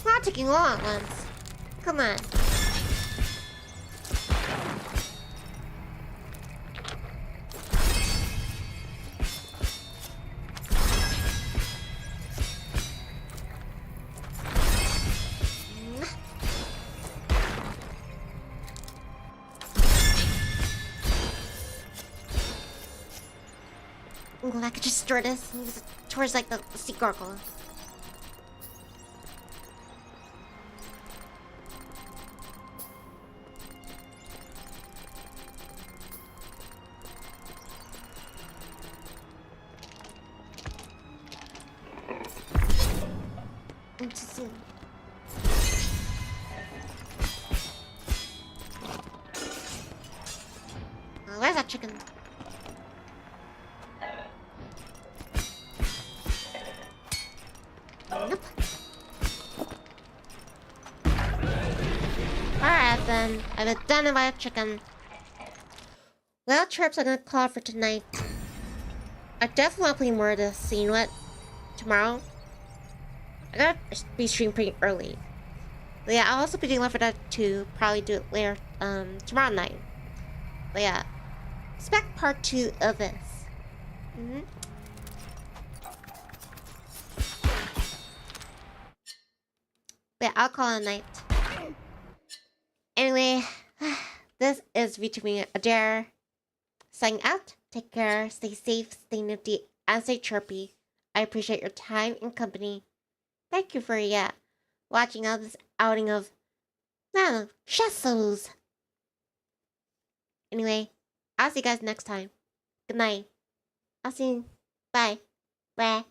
Not taking long at once. Come on. Ooh, I could just throw this towards like the sea gargoyle. Interesting. Oh, where's that chicken? Nope. Alright then, I've done it by a chicken. Well, trips are gonna call for tonight. I definitely want to play more of this, so you know what? Tomorrow, I gotta be streaming pretty early. But yeah, I'll also be doing Left 4 Dead 2, probably do it later, tomorrow night. But yeah, expect part 2 of this. But yeah, I'll call it a night. Anyway, this is Vtuber Adair. Signing out. Take care, stay safe, stay nifty, and stay chirpy. I appreciate your time and company. Thank you for watching all this outing of Chessos. Anyway, I'll see you guys next time. Good night. I'll see you. Bye. Bye.